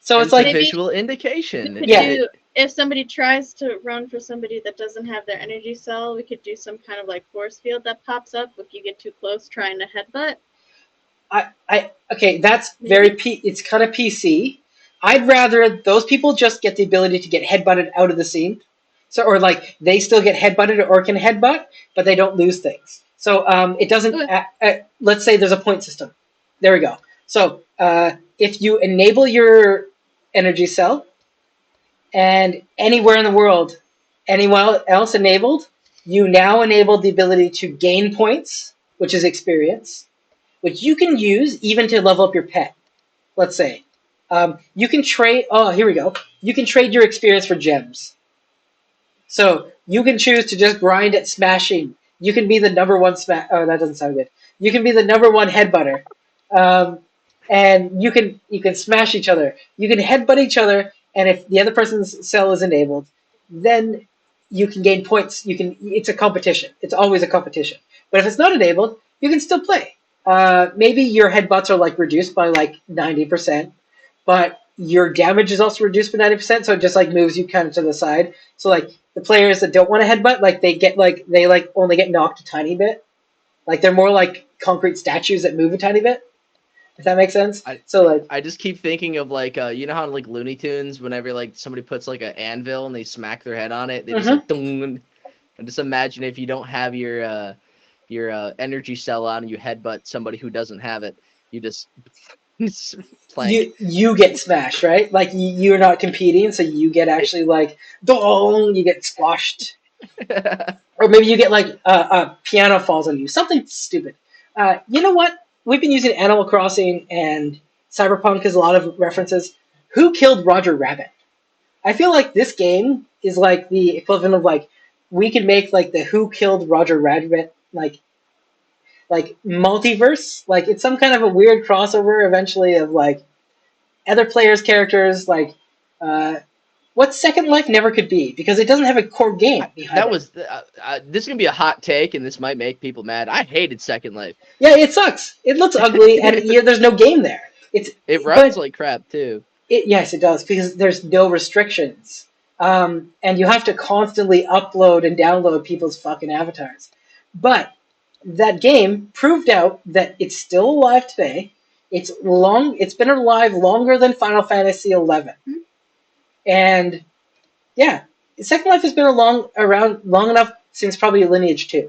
So And it's like a Maybe visual indication. we could Yeah. do, if somebody tries to run for somebody that doesn't have their energy cell, we could do some kind of like force field that pops up if you get too close trying to headbutt. Okay, that's Maybe. it's kind of PC. I'd rather those people just get the ability to get headbutted out of the scene. So, or like they still get headbutted or can headbutt, but they don't lose things. So it doesn't. Okay. Let's say there's a point system. There we go. So if you enable your energy cell, and anywhere in the world, anyone else enabled, you now enable the ability to gain points, which is experience, which you can use even to level up your pet. Let's say you can trade. Oh, here we go. You can trade your experience for gems. So you can choose to just grind at smashing. You can be the number one smash. Oh, that doesn't sound good. You can be the number one headbutter, and you can smash each other. You can headbutt each other, and if the other person's cell is enabled, then you can gain points. You can. It's a competition. It's always a competition. But if it's not enabled, you can still play. Maybe your headbutts are like reduced by like 90%, but your damage is also reduced by 90%. So it just like moves you kind of to the side. So like the players that don't want to headbutt, like they only get knocked a tiny bit. Like they're more like concrete statues that move a tiny bit. If that makes sense. I just keep thinking of like you know how like Looney Tunes, whenever like somebody puts like an anvil and they smack their head on it, they just like dung. And just imagine if you don't have your energy cell on and you headbutt somebody who doesn't have it, you just plank. You get smashed, right? Like you're not competing, so you get actually like dong, you get squashed, or maybe you get like a piano falls on you, something stupid. You know what? We've been using Animal Crossing and Cyberpunk as a lot of references. Who killed Roger Rabbit? I feel like this game is like the equivalent of like we could make like the Who Killed Roger Rabbit like multiverse. Like it's some kind of a weird crossover eventually of like other players' characters. Like what Second Life never could be because it doesn't have a core game behind That it. was this is gonna be a hot take, and this might make people mad. I hated Second Life. Yeah, it sucks. It looks ugly, and there's no game there. It runs like crap too. Yes, it does because there's no restrictions, and you have to constantly upload and download people's fucking avatars. But that game proved out that it's still alive today. It's long. It's been alive longer than Final Fantasy XI, and yeah, Second Life has been around long enough since probably Lineage 2.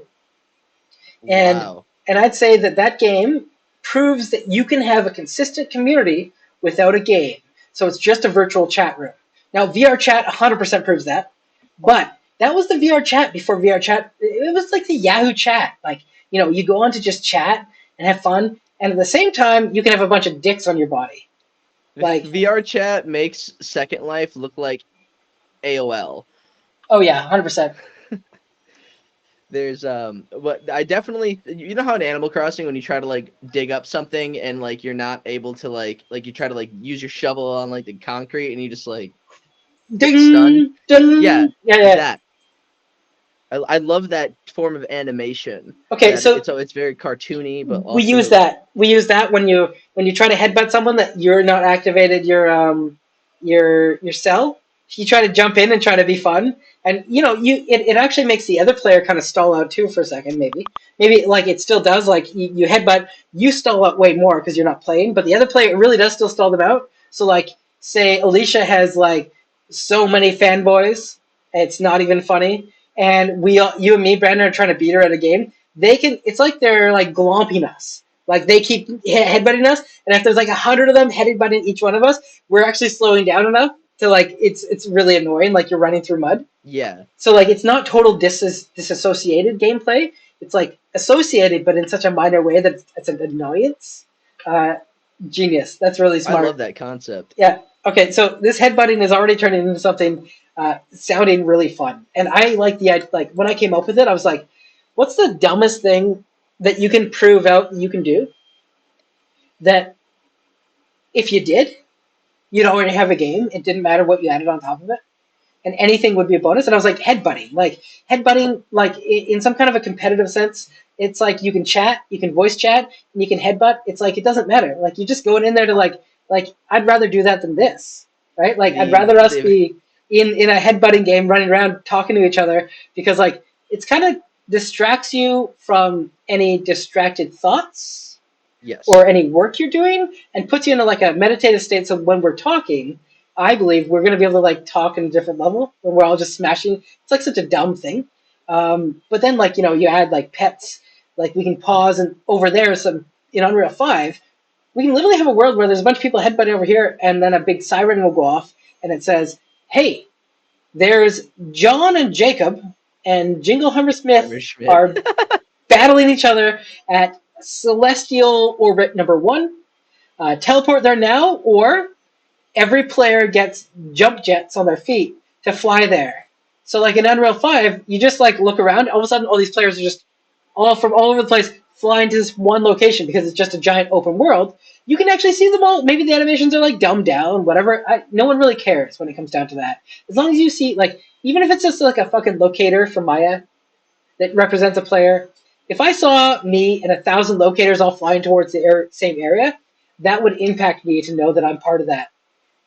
And Wow. and I'd say that game proves that you can have a consistent community without a game. So it's just a virtual chat room. Now VR chat 100% proves that. But that was the VR chat before VR chat. It was like the Yahoo chat. Like, you go on to just chat and have fun, and at the same time you can have a bunch of dicks on your body. Like VR chat makes Second Life look like AOL. oh yeah, 100%. There's what I definitely, you know how in Animal Crossing when you try to like dig up something and like you're not able to like you try to like use your shovel on like the concrete and you just like get stunned. Ding ding. Yeah, Yeah. that. I love that form of animation. Okay, That so it's very cartoony, but we also use that. We use that when you try to headbutt someone that you're not activated your cell. You try to jump in and try to be fun, and it actually makes the other player kind of stall out too for a second. Maybe like it still does. Like you headbutt, you stall out way more because you're not playing, but the other player it really does still stall them out. So like, say Alicia has like so many fanboys, it's not even funny, and you and me, Brandon, are trying to beat her at a game. They can. It's like they're like glomping us. Like they keep headbutting us, and if there's like 100 of them headbutting each one of us, we're actually slowing down enough to like it's really annoying. Like you're running through mud. Yeah. So like it's not total disassociated gameplay. It's like associated, but in such a minor way that it's an annoyance. Uh, Genius. That's really I smart. love that concept. Yeah. Okay. So this headbutting is already turning into something sounding really fun, and I like the idea. Like when I came up with it, I was like, "What's the dumbest thing that you can prove out you can do that if you did, you'd already have a game. It didn't matter what you added on top of it." And anything would be a bonus. And I was like, headbutting, like in some kind of a competitive sense. It's like you can chat, you can voice chat, and you can headbutt. It's like it doesn't matter. Like you just going in there to like I'd rather do that than this, right? Like I'd rather us be in a headbutting game, running around talking to each other because like it's kind of distracts you from any distracted thoughts Yes. or any work you're doing and puts you into like a meditative state. So when we're talking, I believe we're going to be able to like talk in a different level when we're all just smashing. It's like such a dumb thing. But then like, you add like pets, like we can pause and over there, some in Unreal 5, we can literally have a world where there's a bunch of people headbutting over here and then a big siren will go off and it says, hey, there's John and Jacob and Jingle Hammersmith Hammersmith. are battling each other at Celestial Orbit number 1. Teleport there now, or every player gets jump jets on their feet to fly there. So like in Unreal 5, you just like look around, all of a sudden all these players are just all from all over the place flying to this one location because it's just a giant open world. You can actually see them all. Maybe the animations are like dumbed down, whatever. No one really cares when it comes down to that. As long as you see, like, even if it's just like a fucking locator for Maya that represents a player, if I saw me and 1,000 locators all flying towards the same area, that would impact me to know that I'm part of that.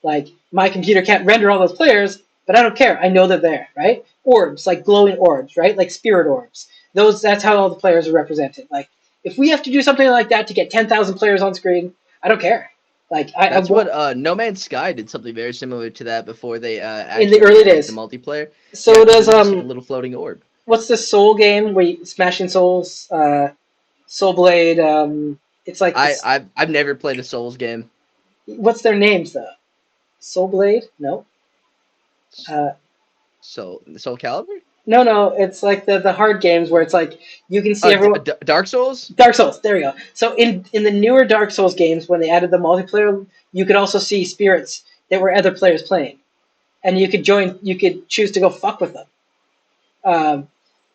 Like, my computer can't render all those players, but I don't care. I know they're there, right? Orbs, like glowing orbs, right? Like spirit orbs. That's how all the players are represented. Like, if we have to do something like that to get 10,000 players on screen, I don't care. Like, That's what No Man's Sky did something very similar to that before they in the actually early made, like, the days. multiplayer. So Yeah, 'cause does it was just like a little floating orb. what's the Soul game where you, Smashing Souls, Soul Blade? It's like this, I've never played a Souls game. what's their names though? Soul Blade? No. Soul Calibur? No. It's like the hard games where it's like you can see everyone. Dark Souls? Dark Souls. There we go. So in the newer Dark Souls games, when they added the multiplayer, you could also see spirits that were other players playing, and you could join. You could choose to go fuck with them.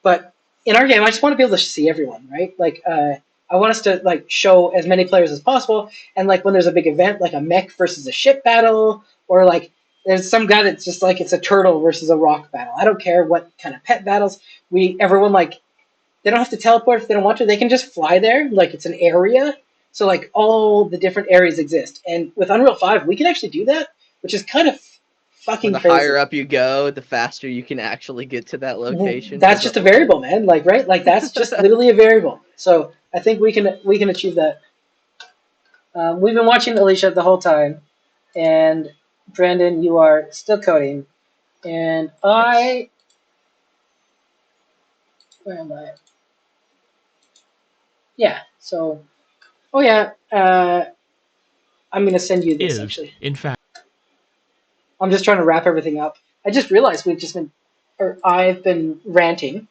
But in our game, I just want to be able to see everyone, right? Like, I want us to like show as many players as possible, and like when there's a big event, like a mech versus a ship battle, or like there's some guy that's just like it's a turtle versus a rock battle. I don't care what kind of pet battles. Everyone like they don't have to teleport if they don't want to. They can just fly there, like it's an area. So like all the different areas exist, and with Unreal 5, we can actually do that, which is kind of Where fucking the crazy. higher up you go, the faster you can actually get to that location. That's just a variable, man. Like, right? Like that's just literally a variable. So I think we can achieve that. We've been watching Alicia the whole time, and Brandon, you are still coding, and I. Where am I? Yeah. So, oh yeah. I'm gonna send you this Is, actually. in fact, I'm just trying to wrap everything up. I just realized I've been ranting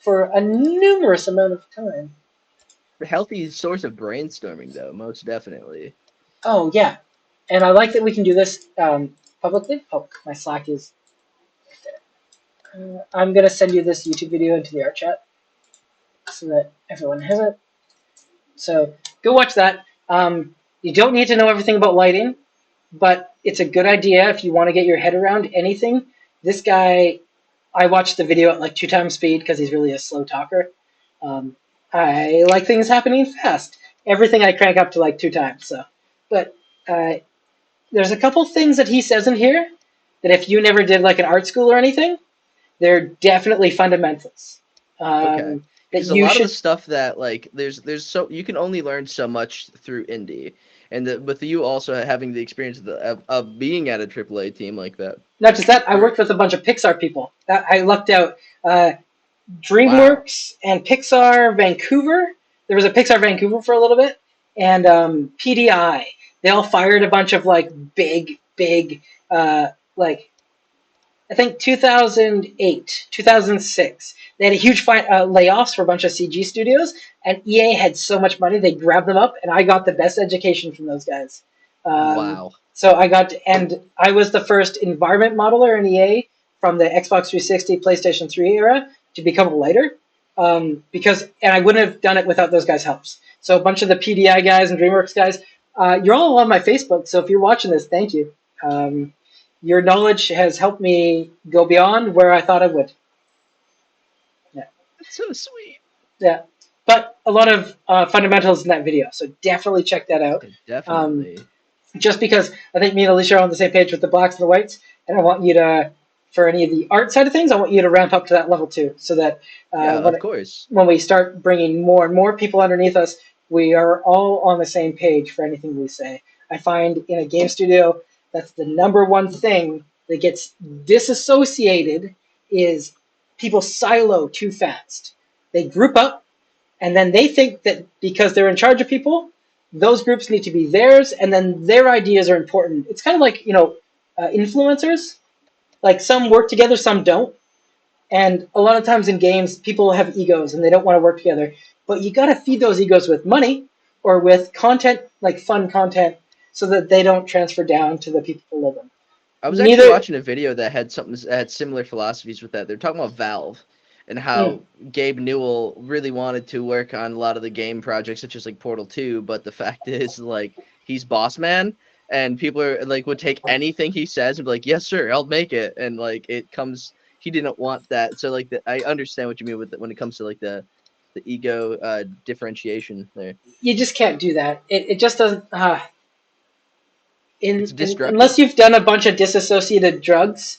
for a numerous amount of time. A healthy source of brainstorming, though, most definitely. Oh yeah, and I like that we can do this publicly. Oh, my Slack is right there. I'm gonna send you this YouTube video into the art chat so that everyone has it. So go watch that. You don't need to know everything about lighting, but it's a good idea if you want to get your head around anything. This guy, I watched the video at like 2 times speed because he's really a slow talker. I like things happening fast. Everything I crank up to like 2 times. So, but there's a couple things that he says in here that if you never did like an art school or anything, they're definitely fundamentals. Okay. That Because a you lot should. of the stuff that like there's so you can only learn so much through indie. and with you also having the experience of being at a AAA team like that. Not just that, I worked with a bunch of Pixar people. That I lucked out. Wow. DreamWorks and Pixar Vancouver. There was a Pixar Vancouver for a little bit, and PDI. They all fired a bunch of like big, like I think 2008, 2006. They had a huge layoffs for a bunch of CG studios, and EA had so much money they grabbed them up, and I got the best education from those guys. Wow. So and I was the first environment modeler in EA from the Xbox 360, PlayStation 3 era to become a lighter, and I wouldn't have done it without those guys' helps. So a bunch of the PDI guys and DreamWorks guys, you're all on my Facebook, so if you're watching this, thank you. Your knowledge has helped me go beyond where I thought I would. Yeah. That's so sweet. Yeah. But a lot of fundamentals in that video, so definitely check that out. Definitely. Just because I think me and Alicia are on the same page with the blacks and the whites, and I want you to, for any of the art side of things, I want you to ramp up to that level too, so that Of course. when we start bringing more and more people underneath us, we are all on the same page for anything we say. I find in a game studio, that's the number one thing that gets disassociated is people silo too fast. They group up, and then they think that because they're in charge of people, those groups need to be theirs, and then their ideas are important. It's kind of like, influencers. Like some work together, some don't. And a lot of times in games, people have egos and they don't want to work together. But you got to feed those egos with money or with content, like fun content, so that they don't transfer down to the people who live them. I was actually watching a video that had similar philosophies with that. They're talking about Valve and how Gabe Newell really wanted to work on a lot of the game projects, such as like Portal 2. But the fact is, like, he's boss man, and people are like would take anything he says and be like, "Yes, sir, I'll make it." And like it comes, he didn't want that. So like I understand what you mean with when it comes to like the ego differentiation there. You just can't do that. It just doesn't. It's destructive. Unless you've done a bunch of disassociated drugs,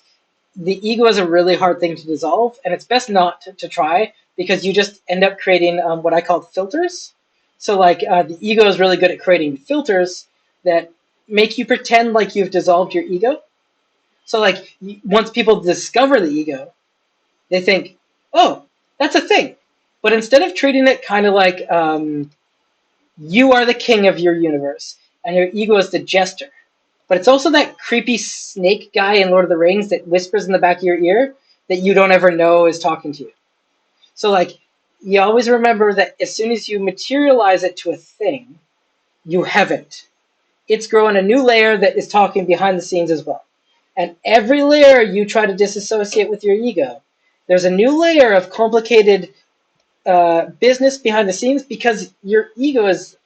the ego is a really hard thing to dissolve, and it's best not to try because you just end up creating what I call filters. So, like, the ego is really good at creating filters that make you pretend like you've dissolved your ego. So, like, once people discover the ego, they think, oh, that's a thing. But instead of treating it kind of like you are the king of your universe and your ego is the jester, but it's also that creepy snake guy in Lord of the Rings that whispers in the back of your ear that you don't ever know is talking to you. So, like, you always remember that as soon as you materialize it to a thing, you haven't. It's growing a new layer that is talking behind the scenes as well. And every layer you try to disassociate with your ego, there's a new layer of complicated business behind the scenes because your ego is...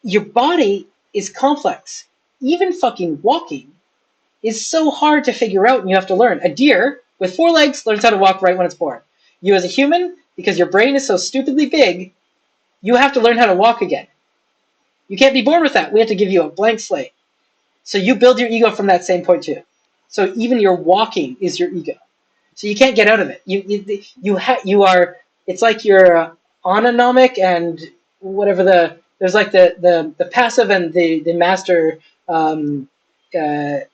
Your body is complex. Even fucking walking is so hard to figure out and you have to learn. A deer with 4 legs learns how to walk right when it's born. You as a human, because your brain is so stupidly big, you have to learn how to walk again. You can't be born with that. We have to give you a blank slate. So you build your ego from that same point too. So even your walking is your ego. So you can't get out of it. You are. It's like your autonomic and whatever there's like the passive and the master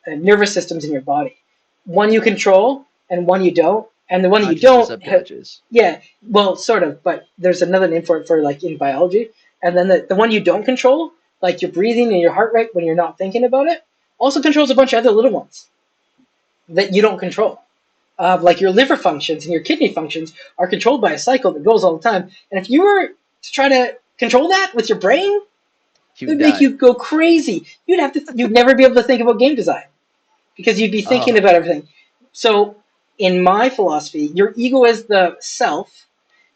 nervous systems in your body. One you control and one you don't. And the one you don't, yeah, well, sort of, but there's another name for it for like in biology. And then the one you don't control, like your breathing and your heart rate when you're not thinking about it, also controls a bunch of other little ones that you don't control. Like your liver functions and your kidney functions are controlled by a cycle that goes all the time. And if you were to try to control that with your brain, it would make you go crazy. You'd never be able to think about game design because you'd be thinking about everything. So in my philosophy, your ego is the self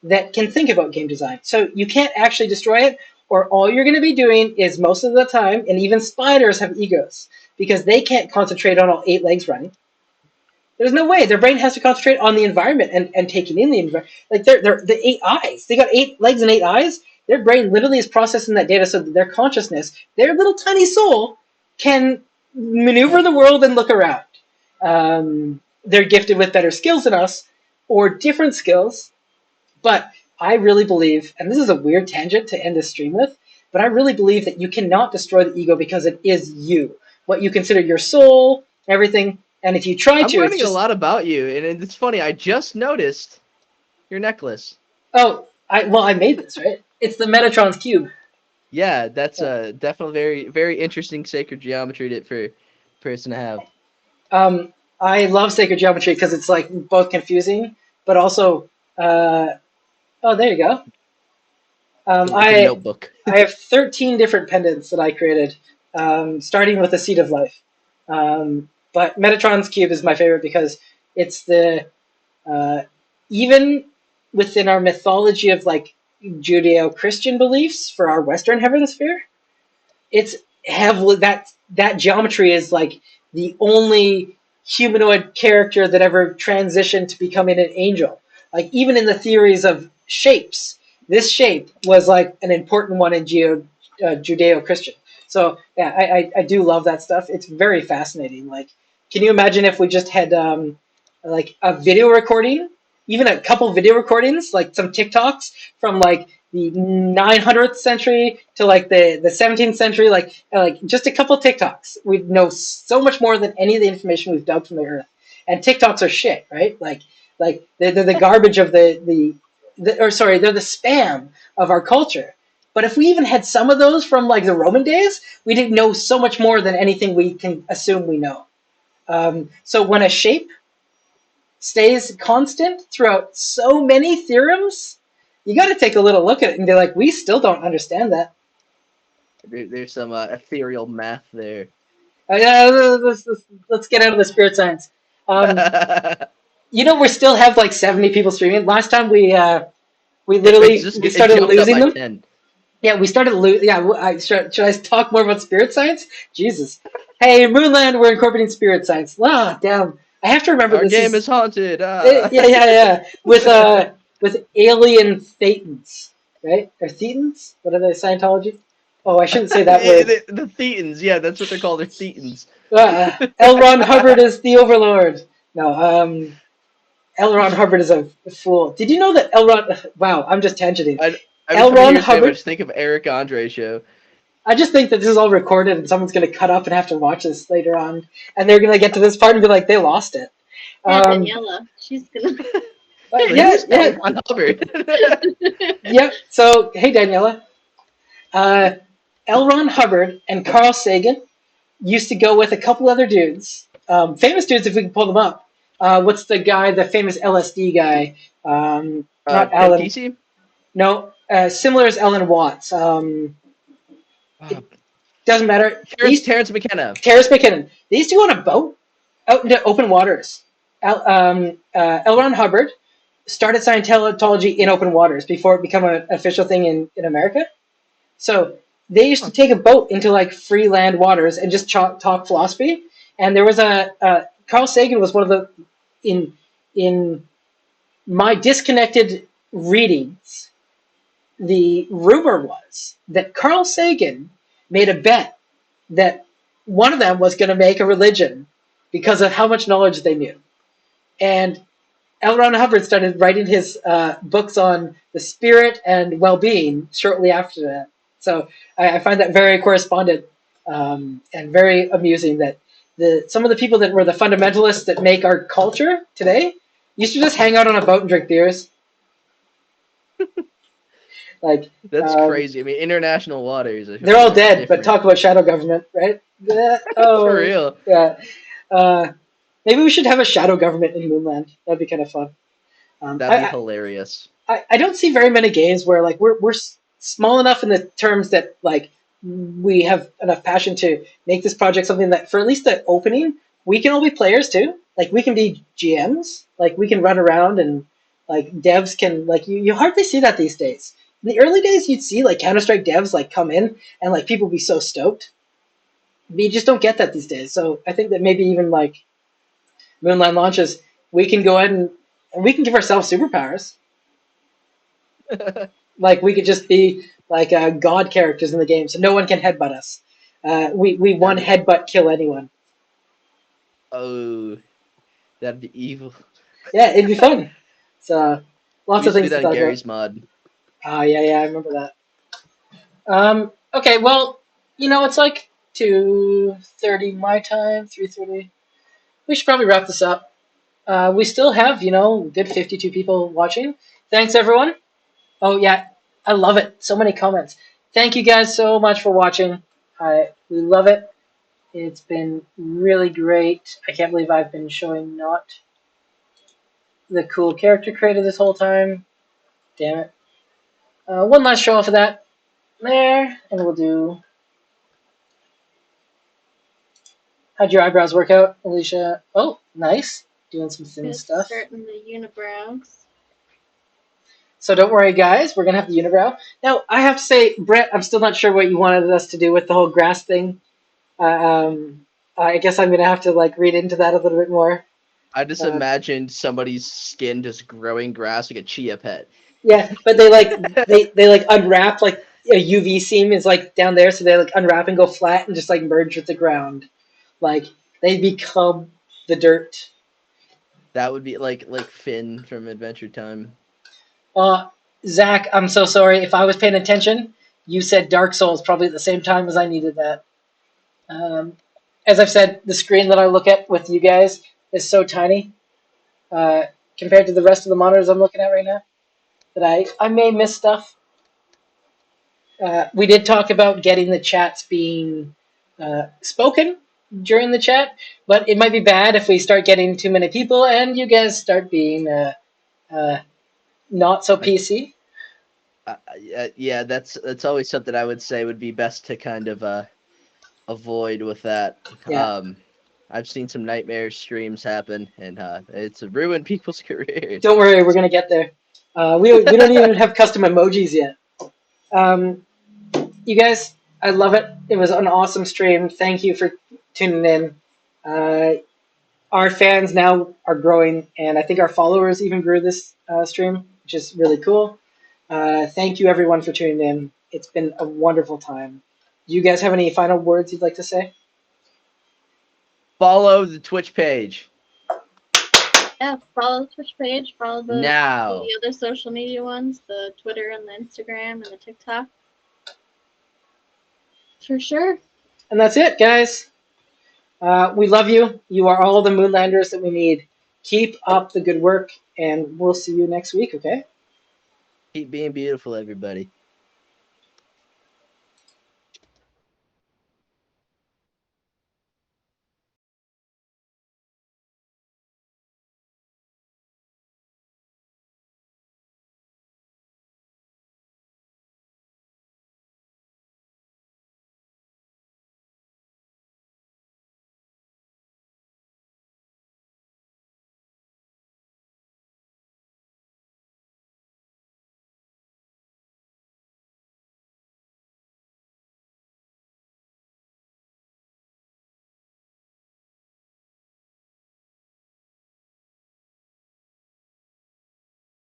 that can think about game design. So you can't actually destroy it, or all you're going to be doing is most of the time, and even spiders have egos because they can't concentrate on all 8 legs running. There's no way. Their brain has to concentrate on the environment and taking in the environment. Like they're the 8 eyes. They got 8 legs and 8 eyes. Their brain literally is processing that data so that their consciousness, their little tiny soul, can maneuver the world and look around. They're gifted with better skills than us, or different skills. But I really believe, and this is a weird tangent to end this stream with, but I really believe that you cannot destroy the ego because it is you, what you consider your soul, everything. And if you try I'm to, it's learning a just lot about you, and it's funny. I just noticed your necklace. I made this, right? It's the Metatron's cube. Yeah, that's Yeah. definitely very interesting sacred geometry for a person to have. I love sacred geometry because it's like both confusing, but also, uh, oh, there you go. It's a notebook. I have 13 different pendants that I created, starting with the seed of life. But Metatron's cube is my favorite because it's the uh, even within our mythology of like Judeo-Christian beliefs for our Western hemisphere, it's heavily that geometry is like the only humanoid character that ever transitioned to becoming an angel. Like even in the theories of shapes, this shape was like an important one in Judeo-Christian. So yeah, I do love that stuff. It's very fascinating. Like, can you imagine if we just had like a video recording, even a couple video recordings, like some TikToks from like the 900th century to like the 17th century, like just a couple TikToks, we'd know so much more than any of the information we've dug from the earth. And TikToks are shit, right? Like they're the garbage of or sorry, they're the spam of our culture. But if we even had some of those from like the Roman days, we didn't know so much more than anything we can assume we know. So when a shape stays constant throughout so many theorems, you got to take a little look at it and be like, we still don't understand that. There's some ethereal math there. Yeah, let's get out of the spirit science. We still have like 70 people streaming. Last time we It started jumped up losing by them. 10. Yeah, we started losing. Yeah, should I talk more about spirit science? Jesus. Hey, Moonland, we're incorporating spirit science. Ah, damn. I have to remember Our this game is is haunted. yeah. With alien thetans, right? Or thetans? What are they? Scientology? Oh, I shouldn't say that word. The Thetans, yeah, that's what they're called. They're Thetans. L. Ron Hubbard is the Overlord. No, L. Ron Hubbard is a fool. Did you know that L. Ron? Wow, I'm just tangenting. Every L. time I Ron hear his name, I Hubbard. just think of Eric Andre show. I just think that this is all recorded and someone's going to cut up and have to watch this later on, and they're going to get to this part and be like, they lost it. Yeah, Daniela. She's gonna. But Like, who's yeah. L. Ron Hubbard? Yeah. So hey, Daniela. L. Ron Hubbard and Carl Sagan used to go with a couple other dudes, famous dudes if we can pull them up. What's the guy, the famous LSD guy? Not Ken Alan. Kesey? No, similar as Alan Watts. Uh, Doesn't matter. Terrence McKenna. Terrence McKinnon. They used to go on a boat out into open waters. L. Ron Hubbard started Scientology in open waters before it became an official thing in America. So they used to take a boat into like free land waters and just talk philosophy. And there was Carl Sagan was one of the in my disconnected readings. The rumor was that Carl Sagan made a bet that one of them was going to make a religion because of how much knowledge they knew. And L. Ron Hubbard started writing his books on the spirit and well-being shortly after that. So I find that very correspondent and very amusing that some of the people that were the fundamentalists that make our culture today used to just hang out on a boat and drink beers. Like That's crazy. I mean, international waters. they're all dead, but talk about shadow government, right? For real. Yeah. Maybe we should have a shadow government in Moonland. That'd be kind of fun. That'd be hilarious. I don't see very many games where like we're small enough in the terms that like we have enough passion to make this project something that for at least the opening we can all be players too. Like we can be GMs. Like we can run around and like devs can like you hardly see that these days. In the early days, you'd see like Counter-Strike devs like come in and like people be so stoked. But you just don't get that these days. So I think that maybe even like Moonland launches, we can go ahead and we can give ourselves superpowers. Like we could just be like god characters in the game, so no one can headbutt us. We one headbutt kill anyone. Oh, that'd be evil. Yeah, it'd be fun. So lots We of used to things do to that in talk Gary's about. mod. Oh yeah, I remember that. Okay, well, it's like 2:30 my time, 3:30. We should probably wrap this up. We still have, good 52 people watching. Thanks, everyone. Oh, yeah, I love it. So many comments. Thank you guys so much for watching. We love it. It's been really great. I can't believe I've been showing not the cool character creator this whole time. Damn it. One last show off of that there, and we'll do. How'd your eyebrows work out, Alicia? Oh, nice. Doing some thin Just stuff. starting the unibrows. So don't worry, guys. We're gonna have the unibrow. Now, I have to say, Brett, I'm still not sure what you wanted us to do with the whole grass thing. I guess I'm gonna have to read into that a little bit more. I just Uh, imagined somebody's skin just growing grass like a chia pet. yeah, but they unwrap a UV seam is down there, so they unwrap and go flat and just merge with the ground. Like they become the dirt. That would be like Finn from Adventure Time. Uh, Zach, I'm so sorry. If I was paying attention, you said Dark Souls probably at the same time as I needed that. Um, as I've said, the screen that I look at with you guys is so tiny uh, compared to the rest of the monitors I'm looking at right now that I may miss stuff. We did talk about getting the chats being spoken during the chat, but it might be bad if we start getting too many people and you guys start being uh, not so I, PC. yeah, that's always something I would say would be best to kind of avoid with that. Yeah. I've seen some nightmare streams happen, and it's ruined people's careers. Don't worry, we're gonna get there. We don't even have custom emojis yet. Um, you guys, I love it. It was an awesome stream. Thank you for tuning in. Our fans now are growing, and I think our followers even grew this stream, which is really cool. Thank you, everyone, for tuning in. It's been a wonderful time. Do you guys have any final words you'd like to say? Follow the Twitch page Yeah, follow the Twitch page, follow all now. the other social media ones, the Twitter and the Instagram and the TikTok. For sure. And that's it, guys. We love you. You are all the Moonlanders that we need. Keep up the good work, and we'll see you next week, okay? Keep being beautiful, everybody.